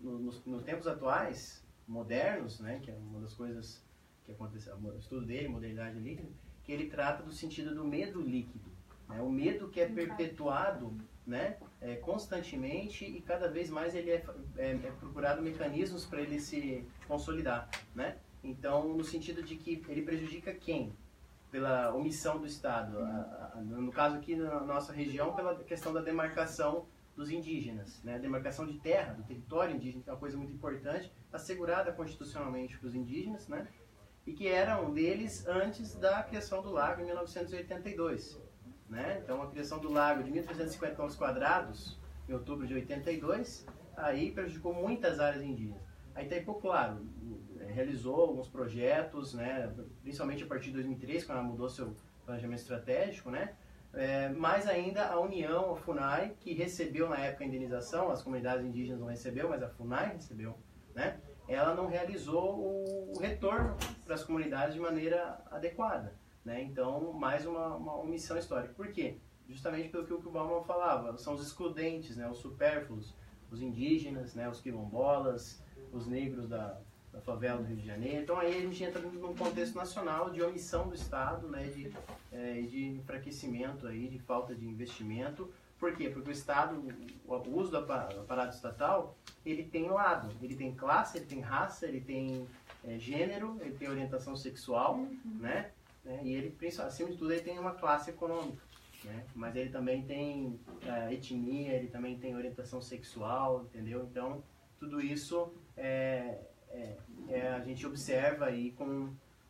nos tempos atuais, modernos, né, que é uma das coisas que acontece, o estudo dele, modernidade líquida, que ele trata do sentido do medo líquido, né, o medo que é perpetuado, né, constantemente, e cada vez mais ele é procurado mecanismos para ele se consolidar, né? Então, no sentido de que ele prejudica quem? Pela omissão do Estado. No caso aqui na nossa região, pela questão da demarcação dos indígenas, né? A demarcação de terra, do território indígena, que é uma coisa muito importante, assegurada constitucionalmente para os indígenas, né? E que era um deles antes da criação do lago em 1982. Né? Então, a criação do lago de 1.350 km², em outubro de 82, aí prejudicou muitas áreas indígenas. A Itaipu, claro, realizou alguns projetos, né? Principalmente a partir de 2003, quando ela mudou seu planejamento estratégico, né? Mais ainda a União, a FUNAI, que recebeu na época a indenização, as comunidades indígenas não recebeu, mas a FUNAI recebeu, né? Ela não realizou o retorno para as comunidades de maneira adequada. Né? Então, mais uma omissão histórica. Por quê? Justamente pelo que o Bauman falava, são os excludentes, né? Os supérfluos, os indígenas, né? Os quilombolas, os negros da favela do Rio de Janeiro. Então, aí a gente entra num contexto nacional de omissão do Estado, né? De enfraquecimento, aí, de falta de investimento. Por quê? Porque o Estado, o uso do aparato estatal, ele tem lado, ele tem classe, ele tem raça, ele tem gênero, ele tem orientação sexual, né? E ele, acima de tudo, ele tem uma classe econômica, né? Mas ele também tem etnia, ele também tem orientação sexual, entendeu? Então, tudo isso a gente observa aí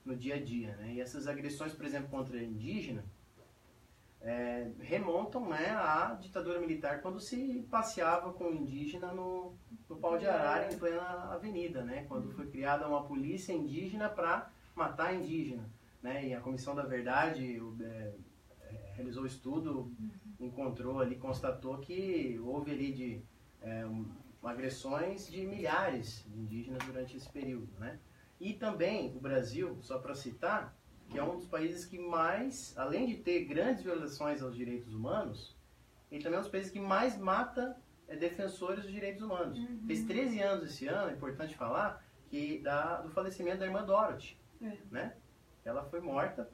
no dia a dia, né? E essas agressões, por exemplo, contra indígena, remontam, né, à ditadura militar, quando se passeava com o indígena no pau de arara em plena avenida, né? Quando foi criada uma polícia indígena para matar indígena. Né, e a Comissão da Verdade realizou o estudo, encontrou ali, constatou que houve ali agressões de milhares de indígenas durante esse período. Né? E também o Brasil, só para citar, que é um dos países que mais, além de ter grandes violações aos direitos humanos, ele também é um dos países que mais mata defensores dos direitos humanos. Fez 13 anos esse ano, é importante falar, do falecimento da irmã Dorothy. Né? Ela foi morta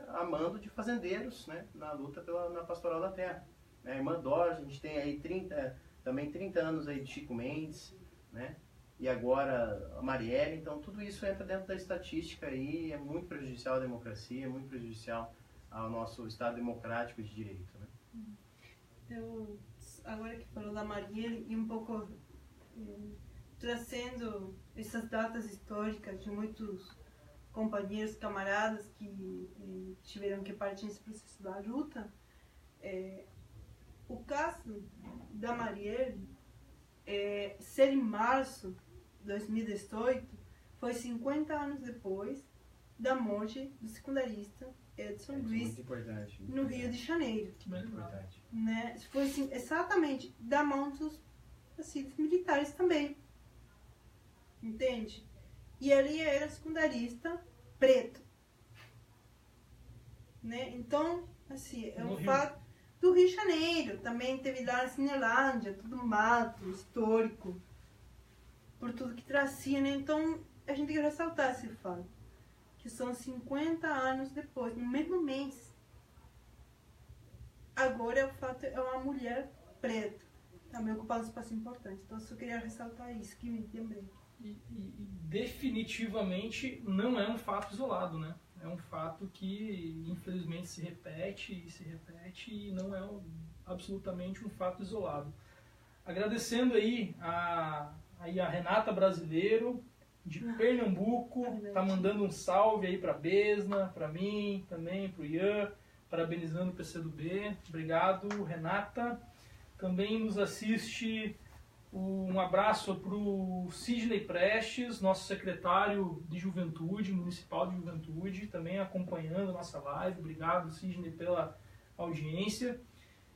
a mando de fazendeiros, né, na luta na pastoral da terra. A irmã Dorothy, a gente tem aí 30 anos aí de Chico Mendes, né, e agora a Marielle. Então tudo isso entra dentro da estatística aí, é muito prejudicial à democracia, é muito prejudicial ao nosso Estado democrático de direito. Né? Eu, agora que falou da Marielle, e um pouco trazendo essas datas históricas de muitos companheiros, camaradas que tiveram que partir nesse processo da luta, o caso da Marielle, ser em março de 2018, foi 50 anos depois da morte do secundarista Edson Luiz, no Rio de Janeiro. Muito importante. Né? Foi assim, exatamente da mão dos militares também. Entende? E ali era secundarista preto. Né? Então, assim, é um fato do Rio de Janeiro. Também teve lá na Cinelândia, tudo mato, histórico, por tudo que trazia, né? Então, a gente tem que ressaltar esse fato. Que são 50 anos depois, no mesmo mês. Agora, o fato é uma mulher preta. Também ocupando um espaço importante. Então, eu só queria ressaltar isso, que me lembrei. E definitivamente não é um fato isolado, né? É um fato que infelizmente se repete e não é absolutamente um fato isolado. Agradecendo aí a Renata Brasileiro, de Pernambuco, tá mandando um salve aí para Besna, para mim também, para o Ian, parabenizando o PCdoB. Obrigado, Renata. Também nos assiste. Um abraço para o Sidney Prestes, nosso secretário de Juventude, Municipal de Juventude, também acompanhando a nossa live. Obrigado, Sidney, pela audiência.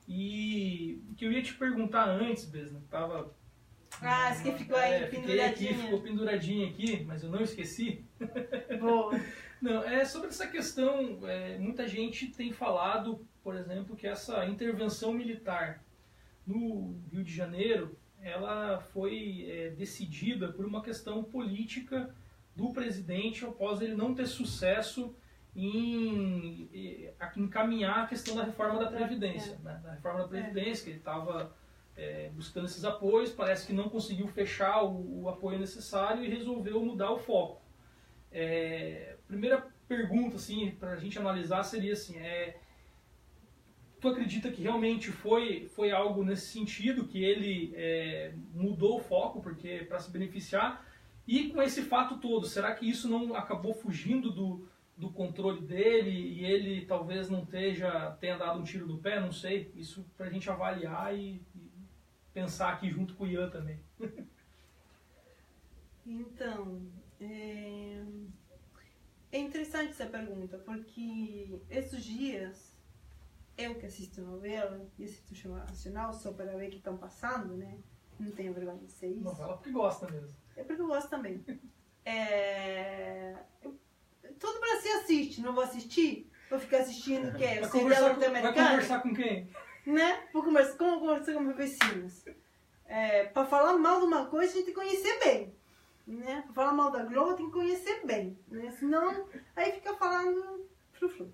E o que eu ia te perguntar antes, Besna, estava... isso que ficou aí penduradinha. Ficou penduradinha aqui, mas eu não esqueci. Boa. Não, sobre essa questão, muita gente tem falado, por exemplo, que essa intervenção militar no Rio de Janeiro, ela foi decidida por uma questão política do presidente após ele não ter sucesso em encaminhar a questão da reforma da Previdência. Né? Da reforma da Previdência, que ele estava buscando esses apoios, parece que não conseguiu fechar o apoio necessário e resolveu mudar o foco. Primeira pergunta assim, para a gente analisar seria assim, tu acredita que realmente foi algo nesse sentido, que ele mudou o foco porque para se beneficiar? E com esse fato todo, será que isso não acabou fugindo do controle dele e ele talvez não tenha dado um tiro no pé? Não sei. Isso para a gente avaliar e pensar aqui junto com o Ian também. Então, é interessante essa pergunta, porque esses dias, eu que assisto novela e assisto Jornal Nacional só para ver o que estão passando, né? Não tenho vergonha de ser isso. Novela porque gosta mesmo. É porque eu gosto também. Todo o Brasil assiste, não vou assistir? Vou ficar assistindo o quê? O serial norte-americano? Vai conversar com quem? Né? Vou conversar com meus vecinos. Para falar mal de uma coisa, a gente tem que conhecer bem. Né? Para falar mal da Globo, tem que conhecer bem. Né? Senão, aí fica falando frufru.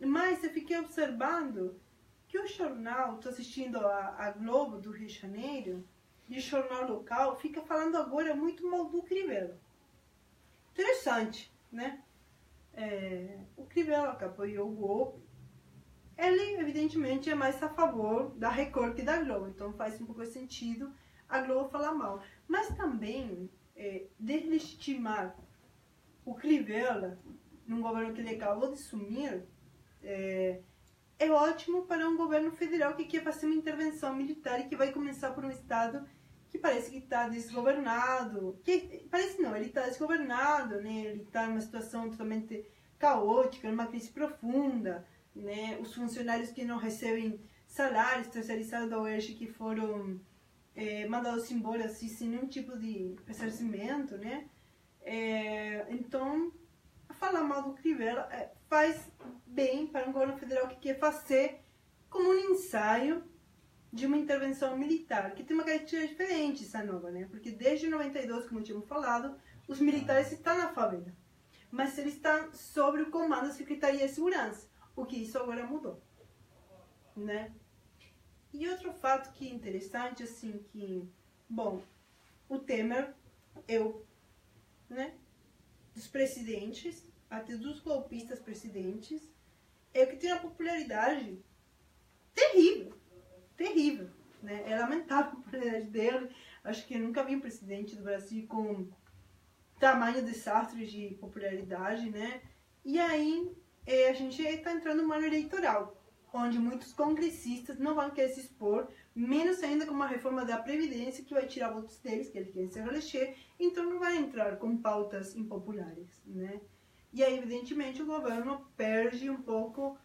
Mas eu fiquei observando que o jornal, estou assistindo a Globo do Rio de Janeiro, e o jornal local fica falando agora muito mal do Crivella. Interessante, né? O Crivella, que apoiou o golpe, ele evidentemente é mais a favor da Record que da Globo, então faz um pouco de sentido a Globo falar mal. Mas também deslegitimar o Crivella num governo que ele acabou de assumir é ótimo para um governo federal que quer fazer uma intervenção militar e que vai começar por um estado que parece que está desgovernado. Parece não, ele está desgovernado, né? Ele está em uma situação totalmente caótica, numa crise profunda, né? Os funcionários que não recebem salários terceirizados da UERJ que foram mandados embora assim, sem nenhum tipo de ressarcimento, né? Então, falar mal do Crivella faz bem para um governo federal que quer fazer como um ensaio de uma intervenção militar, que tem uma característica diferente, essa nova, né? Porque desde 92, como tínhamos falado, os militares estão na favela, mas eles estão sob o comando da Secretaria de Segurança, o que isso agora mudou, né? E outro fato que é interessante, assim, que, bom, o Temer, né, dos presidentes, até dos golpistas presidentes, é o que tem uma popularidade terrível, terrível, né? É lamentável a popularidade dele. Acho que eu nunca vi um presidente do Brasil com tamanho desastre de popularidade, né? E aí a gente está entrando num ano eleitoral, onde muitos congressistas não vão querer se expor, menos ainda com uma reforma da Previdência que vai tirar votos deles, que eles querem se reeleger, então não vai entrar com pautas impopulares, né? E aí, evidentemente, o governo perde um pouco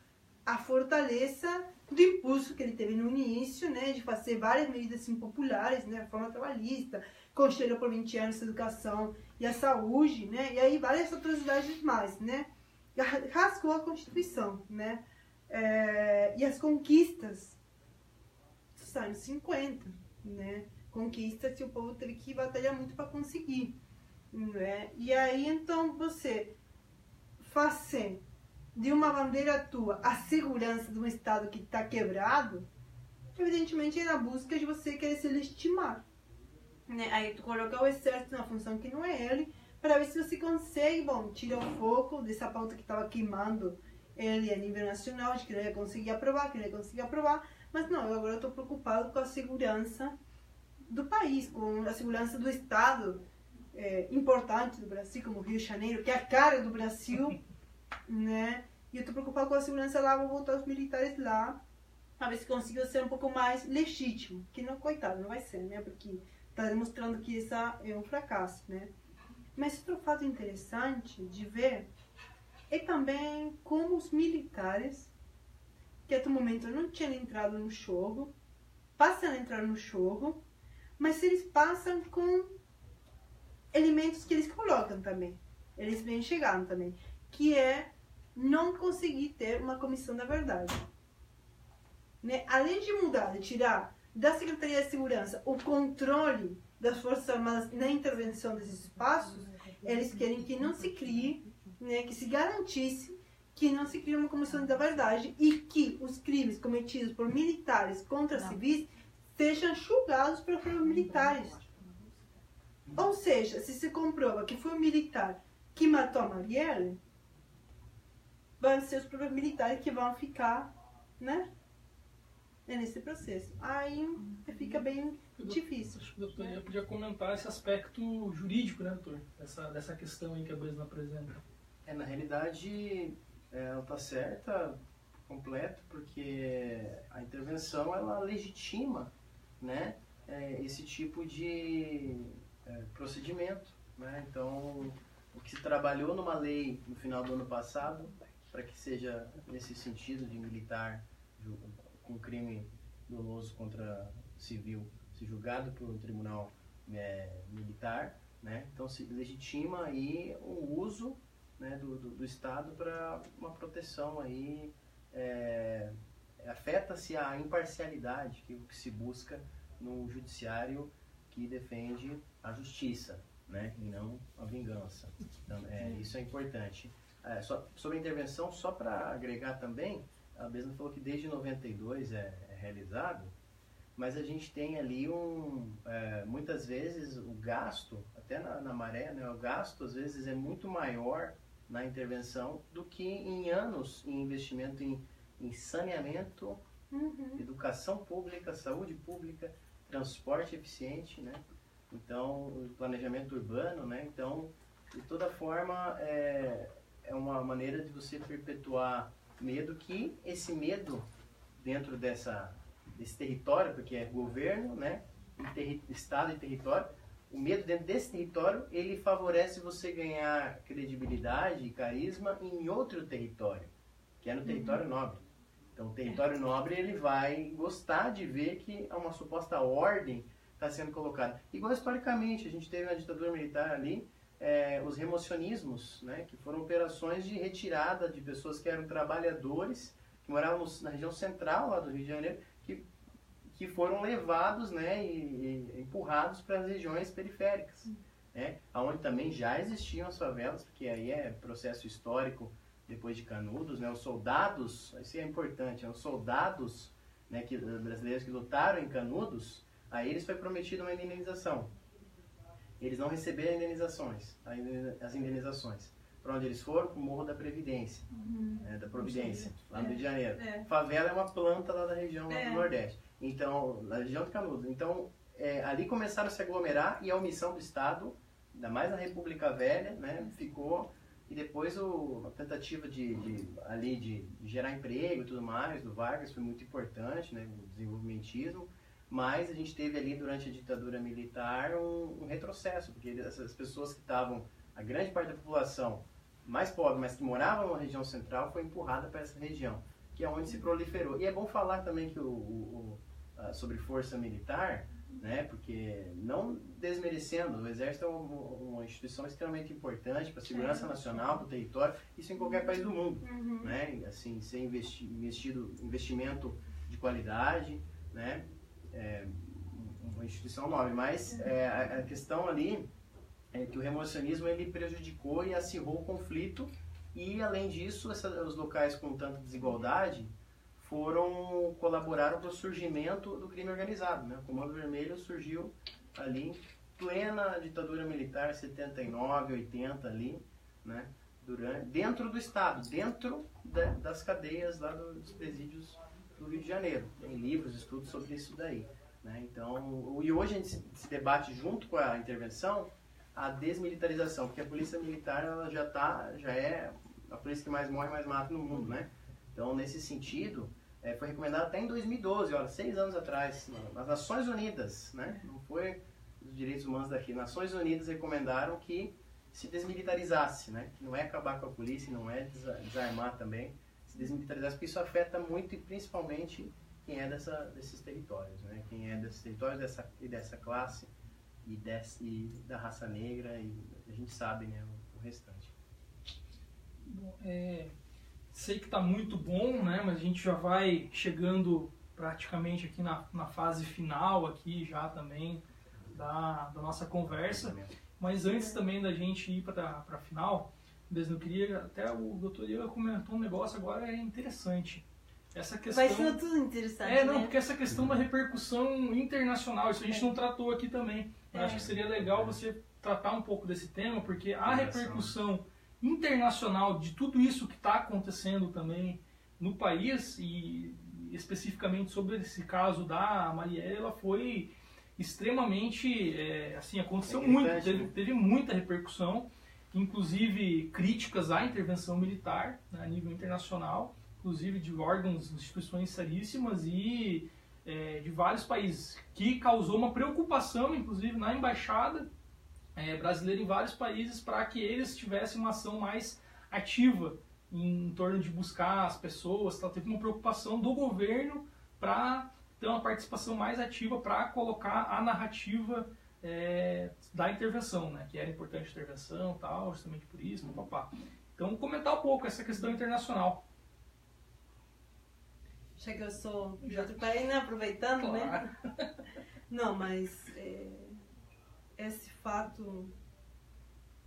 a fortaleza do impulso que ele teve no início, né, de fazer várias medidas impopulares, né, reforma trabalhista, conselho por 20 anos de educação e a saúde, né, e aí várias atrocidades mais, né, rasgou a Constituição, né, e as conquistas dos anos 50, né, conquistas que o povo teve que batalhar muito para conseguir, né, e aí então você fazer de uma bandeira tua a segurança de um Estado que está quebrado, evidentemente é na busca de você querer se legitimar, né? Aí tu coloca o exército na função que não é ele, para ver se você consegue, bom, tirar o foco dessa pauta que estava queimando ele a nível nacional, de que ele ia conseguir aprovar, mas não, eu agora estou preocupado com a segurança do país, com a segurança do Estado importante do Brasil, como o Rio de Janeiro, que é a cara do Brasil, né? E eu estou preocupado com a segurança lá, vou botar os militares lá, a ver se consigo ser um pouco mais legítimo, que não, coitado, não vai ser, né? Porque está demonstrando que isso é um fracasso, né? Mas outro fato interessante de ver é também como os militares, que até o momento não tinham entrado no jogo, passam a entrar no jogo, mas eles passam com elementos que eles colocam também, eles vêm chegando também, que é não conseguir ter uma comissão da verdade. né, além de mudar, de tirar da Secretaria de Segurança o controle das Forças Armadas na intervenção desses espaços, eles querem que não se crie, né, que se garantisse que não se crie uma comissão da verdade e que os crimes cometidos por militares contra civis sejam julgados pelos próprios militares. Ou seja, se se comprova que foi um militar que matou a Marielle, vão ser os próprios militares que vão ficar, né, nesse processo. Aí fica bem difícil. Acho que o doutor podia comentar esse aspecto jurídico, né, doutor? Dessa questão aí que a Besna apresenta. Na realidade, ela está certa, completo, porque a intervenção, ela legitima, né, esse tipo de procedimento, né? Então, o que se trabalhou numa lei no final do ano passado, para que seja nesse sentido de militar com crime doloso contra civil se julgado por um tribunal militar, né? Então se legitima aí o uso, né, do Estado para uma proteção aí, afeta-se a imparcialidade que se busca no judiciário que defende a justiça, né, e não a vingança. Então, isso é importante. Sobre a intervenção, só para agregar também, a Besna falou que desde 92 é realizado, mas a gente tem ali muitas vezes o gasto, até na Maré, né, o gasto às vezes é muito maior na intervenção do que em anos em investimento em saneamento, educação pública, saúde pública, transporte eficiente, né? Então, planejamento urbano, né? Então, de toda forma, é uma maneira de você perpetuar medo, que esse medo dentro desse território, porque é governo, né? Estado e território, o medo dentro desse território, ele favorece você ganhar credibilidade e carisma em outro território, que é no território nobre. Então, o território nobre, ele vai gostar de ver que uma suposta ordem está sendo colocada. Igual historicamente, a gente teve na ditadura militar ali, os remocionismos, né, que foram operações de retirada de pessoas que eram trabalhadores, que moravam na região central lá do Rio de Janeiro, que foram levados, né, e empurrados para as regiões periféricas, né, onde também já existiam as favelas, porque aí é processo histórico depois de Canudos, né, os soldados, isso é importante, os soldados, né, brasileiros que lutaram em Canudos, a eles foi prometida uma indenização. Eles não receberam as indenizações. Para onde eles foram? Para o Morro da Previdência, da Providência, lá no Rio de Janeiro. Favela é uma planta lá da região lá do Nordeste, então, na região de Canudos. Então, ali começaram a se aglomerar e a omissão do Estado, ainda mais na República Velha, né, ficou. E depois a tentativa de gerar emprego e tudo mais, do Vargas, foi muito importante, né, o desenvolvimentismo. Mas a gente teve ali, durante a ditadura militar, um retrocesso, porque essas pessoas que estavam, a grande parte da população mais pobre, mas que morava na região central, foi empurrada para essa região, que é onde se proliferou. E é bom falar também que sobre força militar, né, porque não desmerecendo, o Exército é uma instituição extremamente importante para a segurança nacional, para o território, isso em qualquer país do mundo, né, assim, ser investimento de qualidade, né, uma instituição nobre, mas a questão ali é que o remocionismo, ele prejudicou e acirrou o conflito, e além disso, os locais com tanta desigualdade colaboraram para o surgimento do crime organizado, né? O Comando Vermelho surgiu ali em plena ditadura militar, 79, 80 ali, né? Dentro do Estado, dentro das cadeias lá dos presídios do Rio de Janeiro. Tem livros, estudos sobre isso daí, né? Então, e hoje a gente se debate junto com a intervenção a desmilitarização, porque a polícia militar, ela já é a polícia que mais morre, mais mata no mundo, né? Então, nesse sentido, foi recomendado até em 2012, olha, 6 anos atrás, nas Nações Unidas, né? Não foi os direitos humanos daqui, Nações Unidas recomendaram que se desmilitarizasse, né? Que não é acabar com a polícia, não é desarmar também, se desmilitarizasse, porque isso afeta muito e principalmente quem é desses territórios, né? Quem é desses territórios dessa classe e da raça negra, e a gente sabe, né, o restante. Bom, sei que está muito bom, né, mas a gente já vai chegando praticamente aqui na fase final aqui já também da nossa conversa. Mas antes também da gente ir para a final, eu queria, até o doutor Ian comentou um negócio agora interessante. Essa questão... Vai ser tudo interessante, não, né? porque essa questão da repercussão internacional, isso a gente não tratou aqui também. Eu acho que seria legal você tratar um pouco desse tema, porque a repercussão internacional de tudo isso que está acontecendo também no país, e especificamente sobre esse caso da Marielle, ela foi extremamente, assim, aconteceu muito, teve muita repercussão, inclusive críticas à intervenção militar, né, a nível internacional, inclusive de órgãos, instituições seríssimas e de vários países, que causou uma preocupação, inclusive, na embaixada brasileira em vários países, para que eles tivessem uma ação mais ativa em torno de buscar as pessoas. Teve uma preocupação do governo para ter uma participação mais ativa para colocar a narrativa da intervenção, né? Que era importante a intervenção, tal, justamente por isso, papapá. Então, comentar um pouco essa questão internacional. Já que eu sou de outro país, né? Aproveitando, claro, né? Não, mas esse fato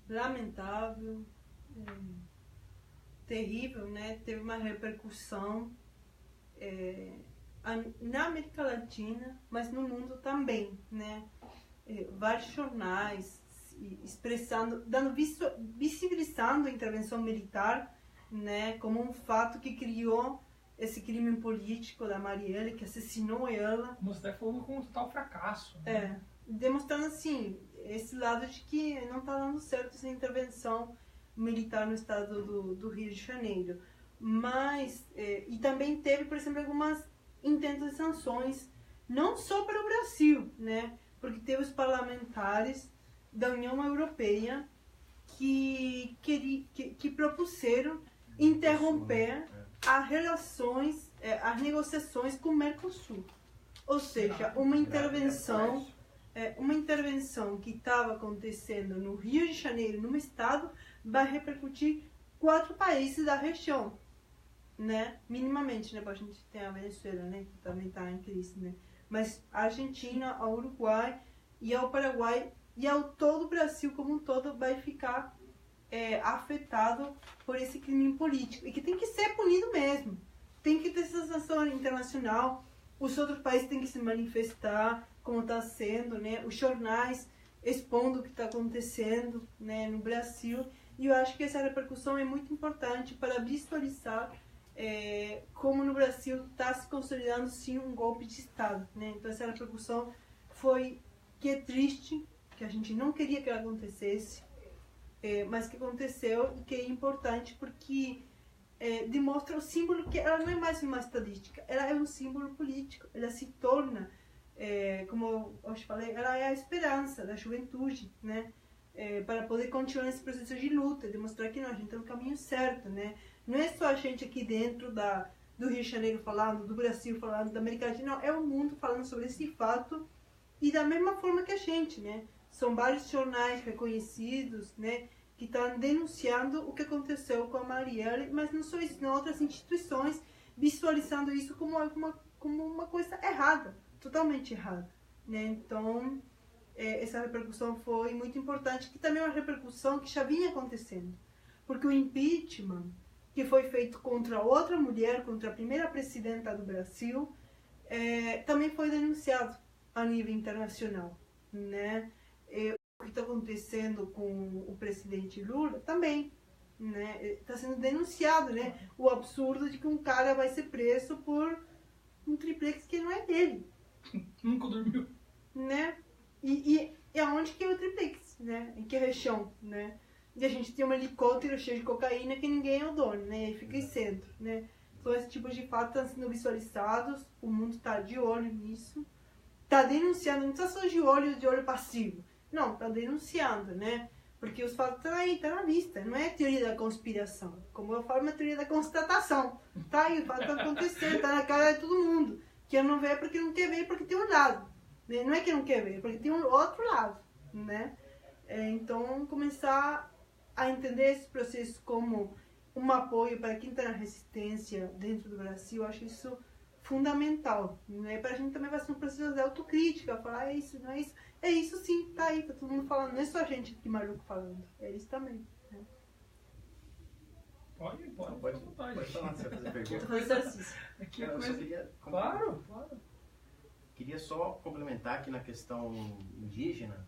lamentável, terrível, né? Teve uma repercussão na América Latina, mas no mundo também, né? Vários jornais expressando, visibilizando a intervenção militar, né? Como um fato que criou esse crime político da Marielle, que assassinou ela. Como você falou, com um total fracasso. Né? Demonstrando assim, esse lado de que não está dando certo essa intervenção militar no estado do Rio de Janeiro. Mas, e também teve, por exemplo, algumas intentos de sanções, não só para o Brasil, né? Porque teve os parlamentares da União Europeia que propuseram interromper as negociações com o Mercosul. Ou seja, uma intervenção que estava acontecendo no Rio de Janeiro, num estado, vai repercutir 4 países da região, né? Minimamente, né? A gente tem a Venezuela, né? Que também está em crise, né? Mas a Argentina, a Uruguai e ao Paraguai e ao todo o Brasil como um todo vai ficar afetado por esse crime político e que tem que ser punido mesmo. Tem que ter essa sanção internacional. Os outros países têm que se manifestar como está sendo, né? Os jornais expondo o que está acontecendo, né, no Brasil. E eu acho que essa repercussão é muito importante para visualizar como no Brasil está se consolidando sim um golpe de Estado, né? Então essa repercussão que é triste, que a gente não queria que ela acontecesse, mas que aconteceu e que é importante porque demonstra o símbolo que ela não é mais uma estadística, ela é um símbolo político, ela se torna, como eu falei, ela é a esperança da juventude, né? Para poder continuar nesse processo de luta, demonstrar que não, a gente está no caminho certo, né? Não é só a gente aqui dentro do Rio de Janeiro falando, do Brasil falando, da América Latina, não, é o mundo falando sobre esse fato e da mesma forma que a gente, né? São vários jornais reconhecidos, né, que estão denunciando o que aconteceu com a Marielle, mas não só isso, não, outras instituições visualizando isso como uma coisa errada, totalmente errada, né? Então, essa repercussão foi muito importante, que também é uma repercussão que já vinha acontecendo, porque o impeachment que foi feito contra outra mulher, contra a primeira presidenta do Brasil, também foi denunciado a nível internacional, né? O que está acontecendo com o presidente Lula também, né? Está sendo denunciado, né? O absurdo de que um cara vai ser preso por um triplex que não é dele. Nunca dormiu. Né? E aonde que é o triplex, né? Em que região, né? E a gente tem um helicóptero cheio de cocaína que ninguém é o dono, né? E aí fica em centro, né? Então esse tipo de fato estão sendo visualizados, o mundo está de olho nisso, está denunciando, não está só de olho passivo, não, está denunciando, né? Porque os fatos estão aí, está na vista, não é teoria da conspiração, como eu falo, é teoria da constatação, tá aí, o fato está acontecendo, está na cara de todo mundo, que não vê porque não quer ver, porque tem um lado, né? Não é que não quer ver, porque tem um outro lado, né? Então, começar a entender esse processo como um apoio para quem está na resistência dentro do Brasil, eu acho isso fundamental, né? Para a gente também fazer um processo de autocrítica, falar, é isso, não é isso? É isso sim, tá aí, tá todo mundo falando, não é só a gente aqui maluco falando, é isso também. Né? Pode falar, você vai fazer pergunta. Fazer exercício. Aqui Eu coisa... só queria... Claro. Queria só complementar aqui na questão indígena.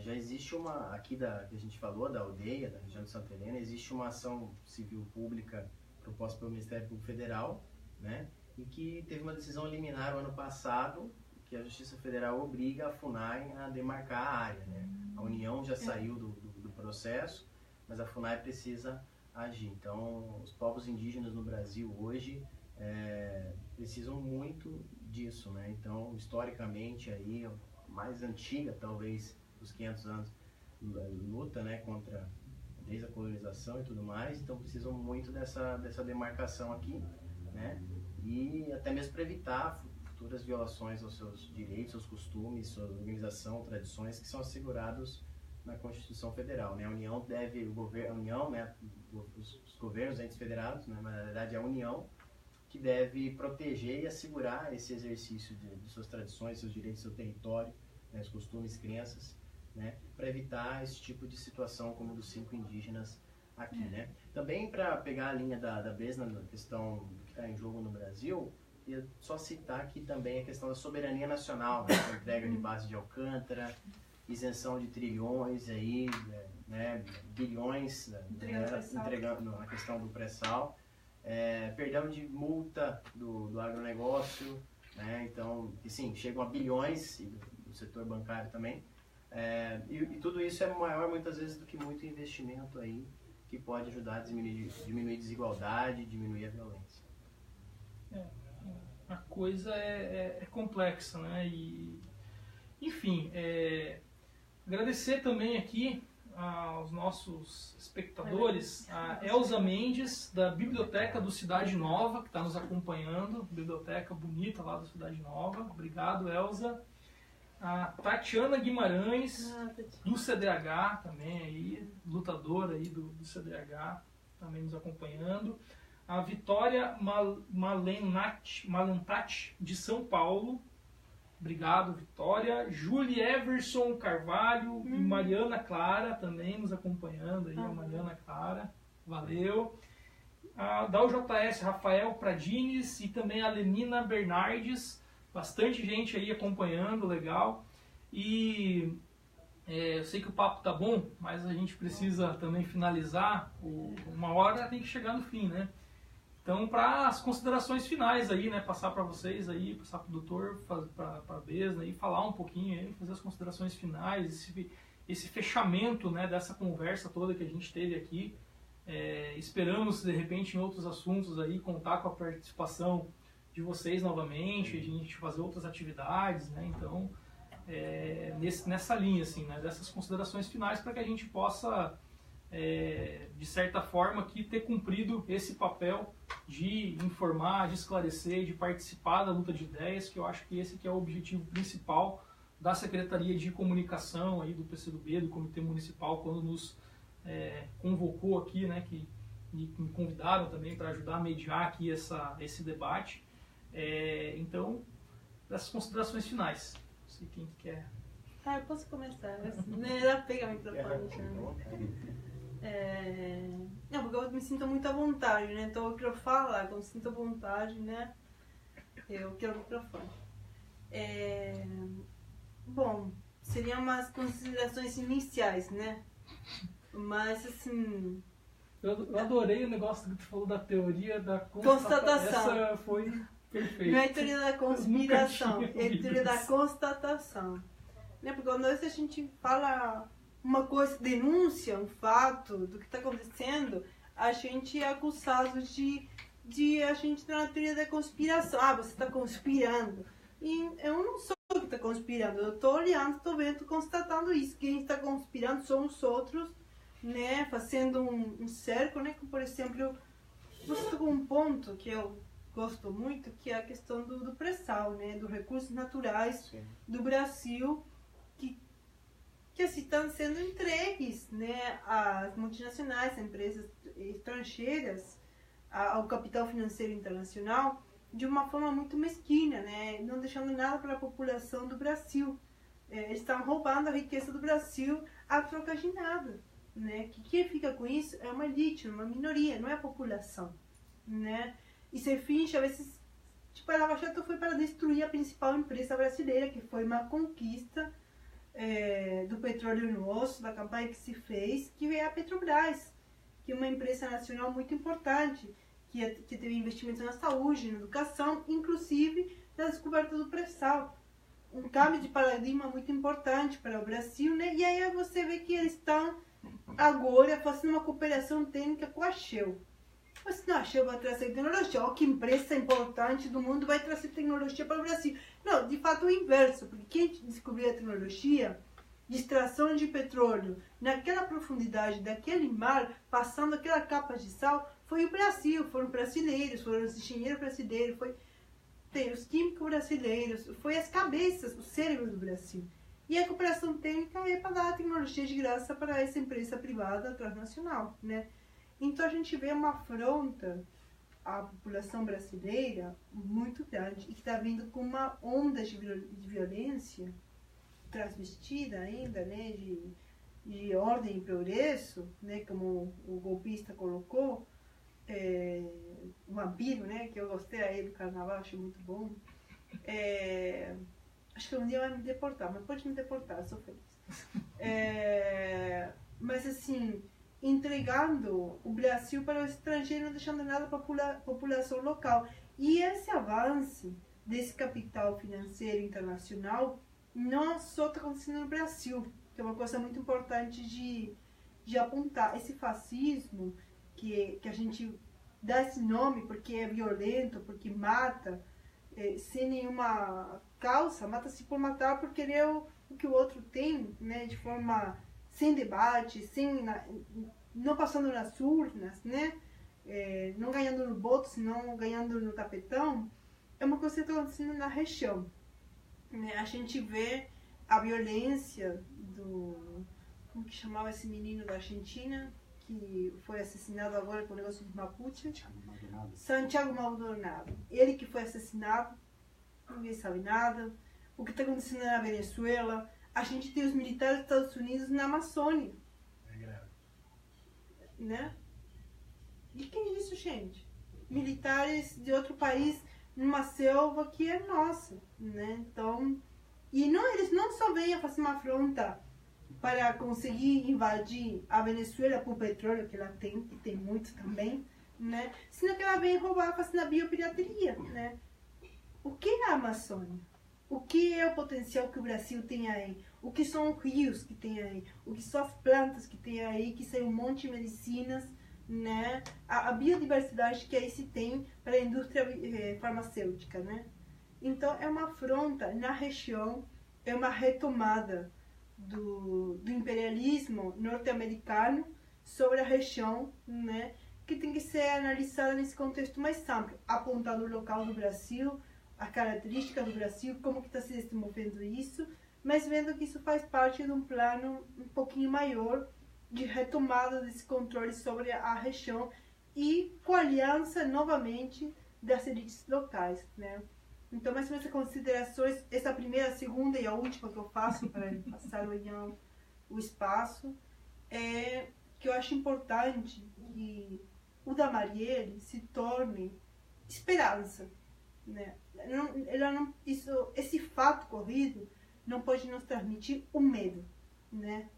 Já existe uma, aqui que a gente falou, da aldeia, da região de Santa Helena, existe uma ação civil pública proposta pelo Ministério Público Federal, né, e que teve uma decisão liminar o ano passado, que a Justiça Federal obriga a FUNAI a demarcar a área. Né? A União já saiu do processo, mas a FUNAI precisa agir. Então, os povos indígenas no Brasil hoje precisam muito disso. Né? Então, historicamente, aí, a mais antiga, talvez, dos 500 anos, luta, né, desde a colonização e tudo mais, então precisam muito dessa demarcação aqui, né, e até mesmo para evitar futuras violações aos seus direitos, aos costumes, sua organização, tradições que são assegurados na Constituição Federal. Né. A União né, os governos, entes federados, né, mas na verdade é a União que deve proteger e assegurar esse exercício de suas tradições, seus direitos, seu território, né, os costumes, crenças, né, para evitar esse tipo de situação como dos 5 indígenas aqui. Né. Também para pegar a linha da Besna, na questão que está em jogo no Brasil, e só citar aqui também a questão da soberania nacional, né, a entrega de base de Alcântara, isenção de trilhões, aí, né, bilhões, entregando na questão do pré-sal, perdão de multa do agronegócio, né, então, que sim, chegam a bilhões, e do setor bancário também. E tudo isso é maior muitas vezes do que muito investimento aí que pode ajudar a diminuir a desigualdade, diminuir a violência. A coisa é complexa, né? E, enfim, agradecer também aqui aos nossos espectadores, a Elza Mendes, da Biblioteca do Cidade Nova, que está nos acompanhando, biblioteca bonita lá da Cidade Nova. Obrigado, Elza. A Tatiana Guimarães, do CDH também, aí, lutadora aí do CDH, também nos acompanhando. A Vitória Malentati, de São Paulo. Obrigado, Vitória. Julie Everson Carvalho e Mariana Clara também nos acompanhando aí, a Mariana Clara. Valeu. Da UJS, Rafael Pradines e também a Lenina Bernardes. Bastante gente aí acompanhando, legal. E eu sei que o papo tá bom, mas a gente precisa também finalizar. Uma hora tem que chegar no fim, né? Então, para as considerações finais aí, né? Passar para vocês aí, passar para o doutor, para a Besna e falar um pouquinho aí, fazer as considerações finais, esse fechamento, né, dessa conversa toda que a gente teve aqui. Esperamos, de repente, em outros assuntos aí, contar com a participação de vocês novamente, a gente fazer outras atividades, né? Então, nessa linha, assim, né? Dessas considerações finais para que a gente possa, de certa forma, aqui ter cumprido esse papel de informar, de esclarecer, de participar da luta de ideias, que eu acho que esse que é o objetivo principal da Secretaria de Comunicação aí do PCdoB, do Comitê Municipal, quando nos convocou aqui, né? Que me convidaram também para ajudar a mediar aqui esse debate. Então, dessas considerações finais. Não sei quem quer. Eu posso começar. Ela pega o microfone. Não, porque eu me sinto muito à vontade, né? Então eu quero falar, quando me sinto à vontade, né? Eu quero o microfone. Bom, seriam umas considerações iniciais, né? Mas assim... Eu adorei o negócio que tu falou da teoria da constatação. Essa foi perfeita. Não é teoria da conspiração, é teoria da constatação. Né? Porque quando a gente fala uma coisa, denuncia um fato do que está acontecendo, a gente é acusado de a gente entrar na teoria da conspiração. Você está conspirando. E eu não sou o que está conspirando, eu estou olhando, estou vendo, estou constatando isso. Quem está conspirando somos outros, né? Fazendo um cerco, né? Como, por exemplo, você tocou um ponto que eu gosto muito, que é a questão do pré-sal, né? Dos recursos naturais Sim. do Brasil, que assim, estão sendo entregues, né, às multinacionais, às empresas estrangeiras, ao capital financeiro internacional, de uma forma muito mesquinha, né? Não deixando nada para a população do Brasil. Eles estão roubando a riqueza do Brasil a troca de nada, né? Que quem fica com isso é uma elite, uma minoria, não é a população, né? E se finge, às vezes, tipo, a Lava Jato foi para destruir a principal empresa brasileira, que foi uma conquista do petróleo no osso, da campanha que se fez, que é a Petrobras, que é uma empresa nacional muito importante, que teve investimento na saúde, na educação, inclusive na descoberta do pré-sal. Um câmbio de paradigma muito importante para o Brasil, né? E aí você vê que eles estão agora fazendo uma cooperação técnica com a Shell. Mas não, a Shell vai trazer tecnologia. Olha que empresa importante do mundo vai trazer tecnologia para o Brasil. Não, de fato é o inverso, porque quem descobriu a tecnologia de extração de petróleo naquela profundidade daquele mar, passando aquela capa de sal, foi o Brasil, foram brasileiros, foram os engenheiros brasileiros, tem os químicos brasileiros, foi as cabeças, o cérebro do Brasil. E a cooperação técnica é para dar a tecnologia de graça para essa empresa privada transnacional, né? Então a gente vê uma afronta à população brasileira muito grande e que está vindo com uma onda de violência transvestida ainda, né? De ordem e progresso, né? Como o golpista colocou, o vampiro, né? Que eu gostei aí do carnaval, acho muito bom. Acho que um dia vai me deportar, mas pode me deportar, sou feliz. Mas assim, entregando o Brasil para o estrangeiro, não deixando nada para a população local. E esse avanço desse capital financeiro internacional não só está acontecendo no Brasil, que é uma coisa muito importante de apontar. Esse fascismo que a gente dá esse nome porque é violento, porque mata, sem nenhuma causa, mata-se por matar por querer o que o outro tem, né, de forma sem debate, não passando nas urnas, né, não ganhando no voto, senão ganhando no tapetão, é uma coisa que está acontecendo na região. Né? A gente vê a violência como que chamava esse menino da Argentina, que foi assassinado agora com o negócio de Mapuche, Santiago Maldonado. Ele que foi assassinado, ninguém sabe nada. O que está acontecendo na Venezuela, a gente tem os militares dos Estados Unidos na Amazônia. É grave. Né? E que é isso, gente? Militares de outro país numa selva que é nossa, né? Então, eles não só vêm fazer uma afronta para conseguir invadir a Venezuela por petróleo que ela tem, que tem muito também, né? Sino que ela vem roubar fazendo a biopirateria, né? O que é a Amazônia? O que é o potencial que o Brasil tem aí? O que são os rios que tem aí? O que são as plantas que tem aí, que são um monte de medicinas, né? A biodiversidade que aí se tem para a indústria farmacêutica, né? Então é uma afronta na região, é uma retomada do imperialismo norte-americano sobre a região, né? Que tem que ser analisada nesse contexto mais amplo, apontando o local do Brasil, a característica do Brasil, como que está se desenvolvendo isso, mas vendo que isso faz parte de um plano um pouquinho maior de retomada desse controle sobre a região e com a aliança, novamente, das elites locais, né? Então, mais ou menos, considerações, essa primeira, a segunda e a última que eu faço para passar o espaço, é que eu acho importante que o Damarielle se torne esperança, né? Esse fato corrido não pode nos transmitir o medo, né?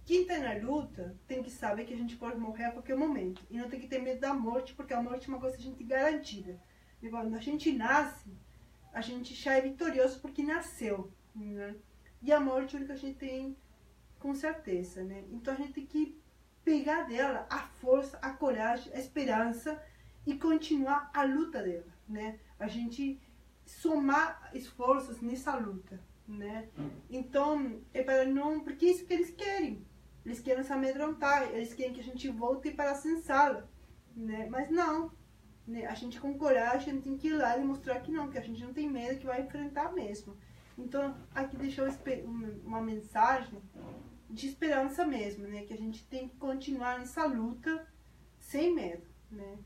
Quem está na luta tem que saber que a gente pode morrer a qualquer momento. E não tem que ter medo da morte, porque a morte é uma coisa que a gente garantida. E quando a gente nasce, a gente já é vitorioso porque nasceu, né? E a morte é o que a gente tem com certeza, né? Então a gente tem que pegar dela a força, a coragem, a esperança e continuar a luta dela, né? A gente somar esforços nessa luta, né? Então, é para não... Porque é isso que eles querem. Eles querem se amedrontar, eles querem que a gente volte para a senzala, né? Mas não, né? A gente com coragem tem que ir lá e mostrar que não, que a gente não tem medo, que vai enfrentar mesmo. Então, aqui deixou uma mensagem de esperança mesmo, né? Que a gente tem que continuar nessa luta sem medo, né?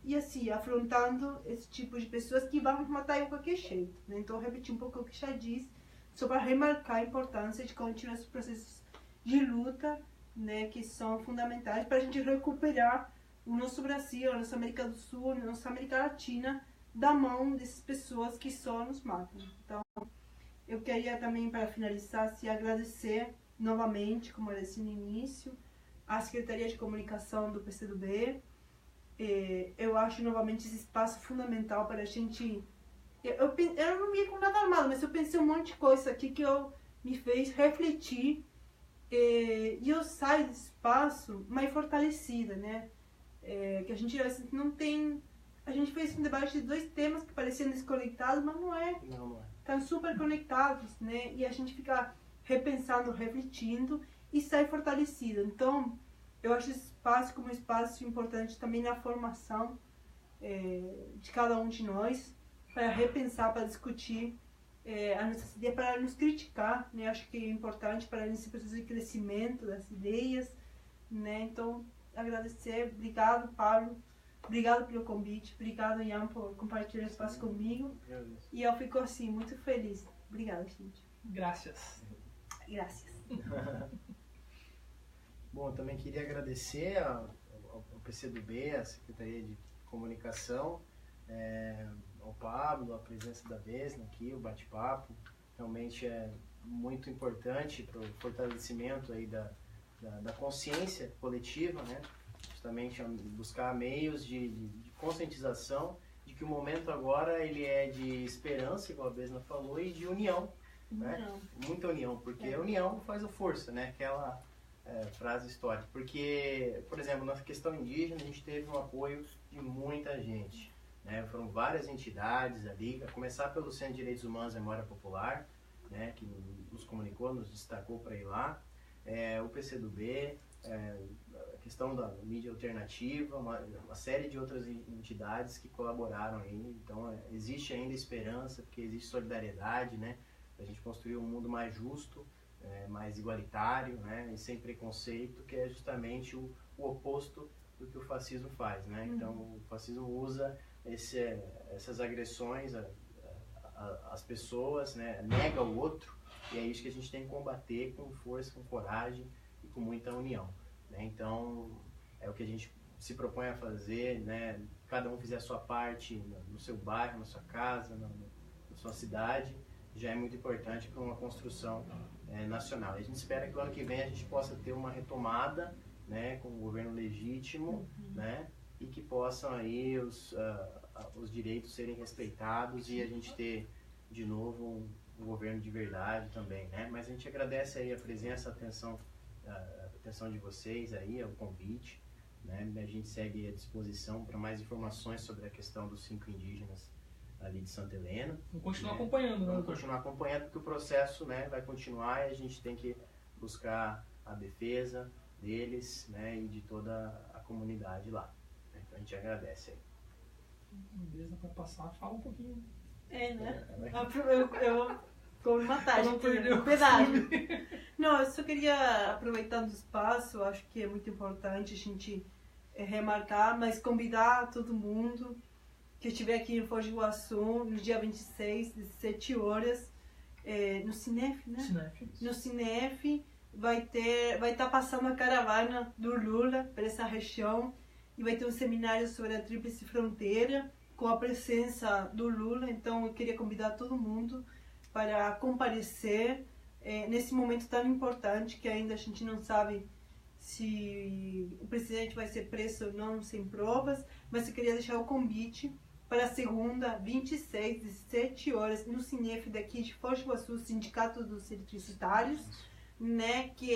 e assim, afrontando esse tipo de pessoas que vão matar de qualquer jeito, né? Então, repetir um pouco o que já disse, só para remarcar a importância de continuar esses processos de luta, né, que são fundamentais para a gente recuperar o nosso Brasil, a nossa América do Sul, a nossa América Latina, da mão dessas pessoas que só nos matam. Então, eu queria também, para finalizar, agradecer novamente, como eu disse no início, à Secretaria de Comunicação do PCdoB. Eu acho novamente esse espaço fundamental para a gente... Eu não vim com nada armado, mas eu pensei um monte de coisa aqui que me fez refletir, e eu saio desse espaço mais fortalecida, né? Que a gente não tem... A gente fez um debate de dois temas que pareciam desconectados, mas não é. Não é. Estão super conectados, né? E a gente fica repensando, refletindo e sai fortalecido. Então, eu acho esse espaço como um espaço importante também na formação de cada um de nós, para repensar, para discutir a nossa ideia, para nos criticar, né? Acho que é importante para esse processo de crescimento das ideias, né? Então, agradecer, obrigado, Paulo, obrigado pelo convite, obrigado, Ian, por compartilhar o espaço comigo. E eu fico assim, muito feliz. Obrigada, gente. Graças. Graças. Bom, eu também queria agradecer ao PCdoB, à Secretaria de Comunicação, ao Pablo, a presença da Vesna aqui, o bate-papo. Realmente é muito importante para o fortalecimento aí da consciência coletiva, né? Justamente buscar meios de conscientização de que o momento agora ele é de esperança, igual a Vesna falou, e de união, né? Muita união, porque a união faz a força, né? Aquela frase histórica. Porque, por exemplo, na questão indígena, a gente teve um apoio de muita gente, né? Foram várias entidades ali, a começar pelo Centro de Direitos Humanos e Memória Popular, né? Que nos comunicou, nos destacou para ir lá, o PCdoB, a questão da mídia alternativa, uma série de outras entidades que colaboraram aí. Então, existe ainda esperança, porque existe solidariedade, né? A gente construir um mundo mais justo, mais igualitário, né? E sem preconceito, que é justamente o oposto do que o fascismo faz, né? Então, o fascismo usa essas agressões às pessoas, né? Nega o outro, e é isso que a gente tem que combater com força, com coragem e com muita união, né? Então, é o que a gente se propõe a fazer, né? Cada um fizer a sua parte no seu bairro, na sua casa, na sua cidade, já é muito importante para uma construção nacional. A gente espera que o ano que vem a gente possa ter uma retomada, né, com um governo legítimo, né, e que possam aí os direitos serem respeitados e a gente ter de novo um governo de verdade também, né? Mas a gente agradece aí a presença, a atenção de vocês aí, o convite, né? A gente segue à disposição para mais informações sobre a questão dos 5 indígenas ali de Santa Helena. Vamos continuar acompanhando, né? Vamos continuar acompanhando, porque o processo, né, vai continuar e a gente tem que buscar a defesa deles, né, e de toda a comunidade lá. Então a gente agradece aí. Beleza, para passar, fala um pouquinho. Né? Eu como uma taxa, um pedaço. Não, eu só queria, aproveitando o espaço, acho que é muito importante a gente remarcar, mas convidar todo mundo que estiver aqui em Foz do Iguaçu, no dia 26, 17 horas, no Cinef, né? No Cinef vai estar passando a caravana do Lula para essa região e vai ter um seminário sobre a Tríplice Fronteira com a presença do Lula. Então eu queria convidar todo mundo para comparecer nesse momento tão importante que ainda a gente não sabe se o presidente vai ser preso ou não, sem provas, mas eu queria deixar o convite para segunda, 26, 17 horas, no Cinef daqui de Foz do Iguaçu, Sindicato dos Eletricitários, né, que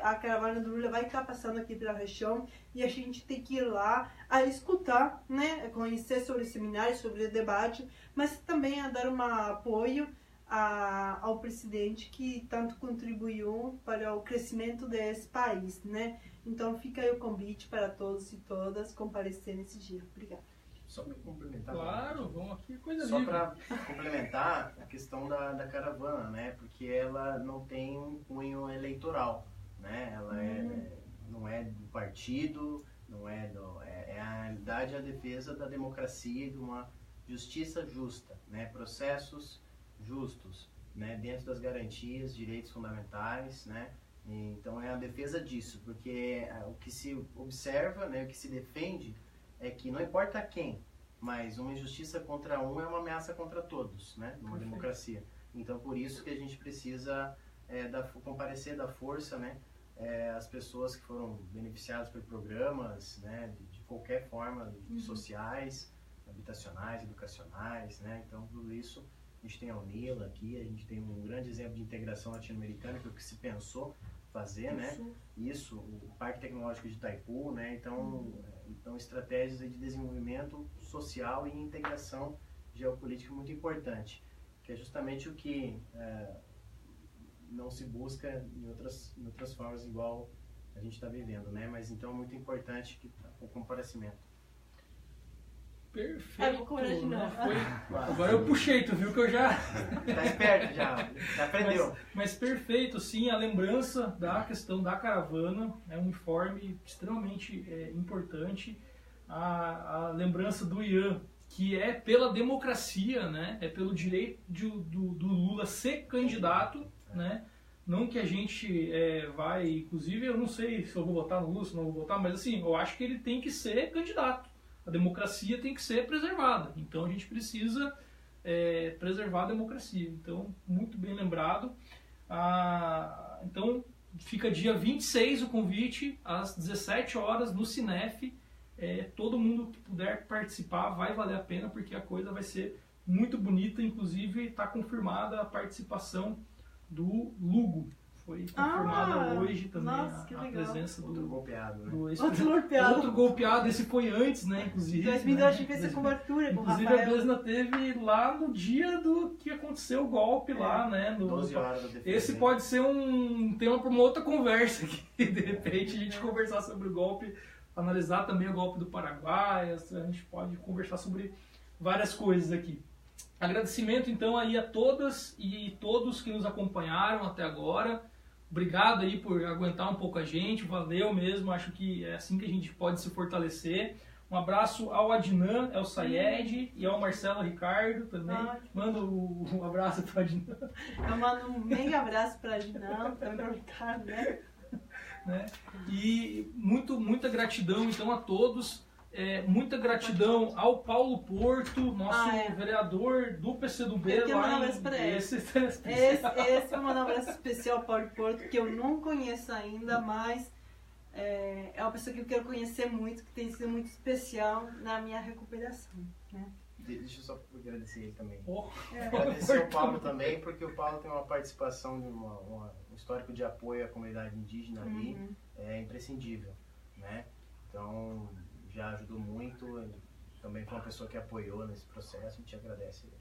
a caravana do Lula vai estar passando aqui pela região e a gente tem que ir lá a escutar, né, a conhecer sobre o seminário, sobre o debate, mas também a dar um apoio ao presidente que tanto contribuiu para o crescimento desse país, né? Então fica aí o convite para todos e todas comparecer nesse dia. Obrigada. Só para complementar. Claro, vamos aqui, coisa Só livre. para complementar a questão da caravana, né? Porque ela não tem um cunho eleitoral, né? Ela não é do partido, Não é, a realidade é a defesa da democracia e de uma justiça justa, né? Processos justos, né? Dentro das garantias, direitos fundamentais, né? Então é a defesa disso, porque o que se observa, né, o que se defende é que não importa quem, mas uma injustiça contra um é uma ameaça contra todos, né? Numa democracia. Então por isso que a gente precisa comparecer da força, né? As pessoas que foram beneficiadas por programas, né, de qualquer forma, sociais, habitacionais, educacionais, né? Então tudo isso, a gente tem a UNILA aqui, a gente tem um grande exemplo de integração latino-americana, que é o que se pensou fazer, né? Isso, o Parque Tecnológico de Itaipu, né? Então estratégias de desenvolvimento social e integração geopolítica muito importante, que é justamente o que não se busca em outras formas igual a gente está vivendo, né? Mas então é muito importante o comparecimento. Perfeito. Agora eu puxei, tu viu que eu já... Tá esperto, já aprendeu. Mas perfeito, sim, a lembrança da questão da caravana é um informe extremamente importante. A lembrança do Ian, que é pela democracia, né? É pelo direito do Lula ser candidato, né? Não que a gente vai, inclusive eu não sei se eu vou votar no Lula, se não vou votar, mas assim, eu acho que ele tem que ser candidato. A democracia tem que ser preservada. Então a gente precisa preservar a democracia. Então, muito bem lembrado. Então, fica dia 26 o convite, às 17 horas, no Cinef. Todo mundo que puder participar vai valer a pena, porque a coisa vai ser muito bonita. Inclusive, está confirmada a participação do Lugo. Foi confirmada hoje também a presença do outro golpeado, né? Outro golpeado, esse foi antes, né? Inclusive. 2002 a gente fez essa cobertura com o Rafael. Inclusive a Besna teve lá no dia do que aconteceu o golpe lá, né? 12 horas da defesa. Esse pode ser um tema para uma outra conversa aqui. De repente a gente conversar sobre o golpe, analisar também o golpe do Paraguai, a gente pode conversar sobre várias coisas aqui. Agradecimento então aí a todas e todos que nos acompanharam até agora. Obrigado aí por aguentar um pouco a gente, valeu mesmo, acho que é assim que a gente pode se fortalecer. Um abraço ao Adnan, ao Sayed e ao Marcelo Ricardo também. Manda um abraço para o Adnan. Eu mando um mega abraço para o Adnan, também para o Ricardo, né? E muita gratidão então a todos. Muita gratidão ao Paulo Porto, nosso vereador do PCdoB. Eu quero mandar um abraço para ele. Esse é um abraço especial ao Paulo Porto, que eu não conheço ainda, mas é uma pessoa que eu quero conhecer muito, que tem sido muito especial na minha recuperação, né? Deixa eu só agradecer ele também. Agradecer ao Paulo também, porque o Paulo tem uma participação, um histórico de apoio à comunidade indígena ali, é imprescindível, né? Então, já ajudou muito, também foi uma pessoa que apoiou nesse processo, a gente agradece ele.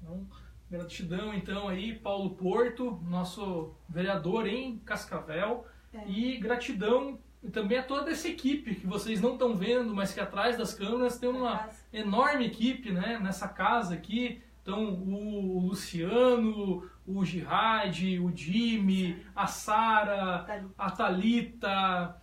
Então, gratidão então aí, Paulo Porto, nosso vereador em Cascavel, e gratidão também a toda essa equipe que vocês não estão vendo, mas que atrás das câmeras tem uma enorme equipe, né, nessa casa aqui. Então o Luciano, o Jihad, o Jimmy, a Sara, a Thalita,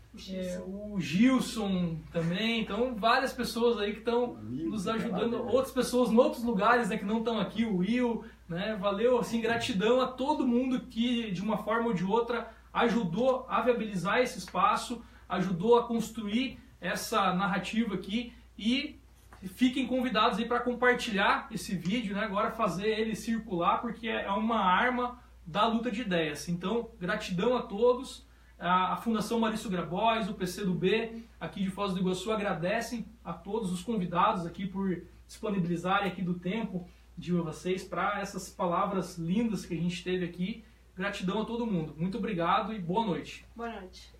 o Gilson também. Então várias pessoas aí que estão nos ajudando, outras pessoas em outros lugares, né, que não estão aqui, o Will, né? Valeu, assim, gratidão a todo mundo que de uma forma ou de outra ajudou a viabilizar esse espaço, ajudou a construir essa narrativa aqui, e fiquem convidados aí para compartilhar esse vídeo, né? Agora fazer ele circular, porque é uma arma da luta de ideias. Então, gratidão a todos. A Fundação Maurício Grabois, o PCdoB aqui de Foz do Iguaçu agradecem a todos os convidados aqui por disponibilizarem aqui do tempo de vocês para essas palavras lindas que a gente teve aqui. Gratidão a todo mundo. Muito obrigado e boa noite. Boa noite.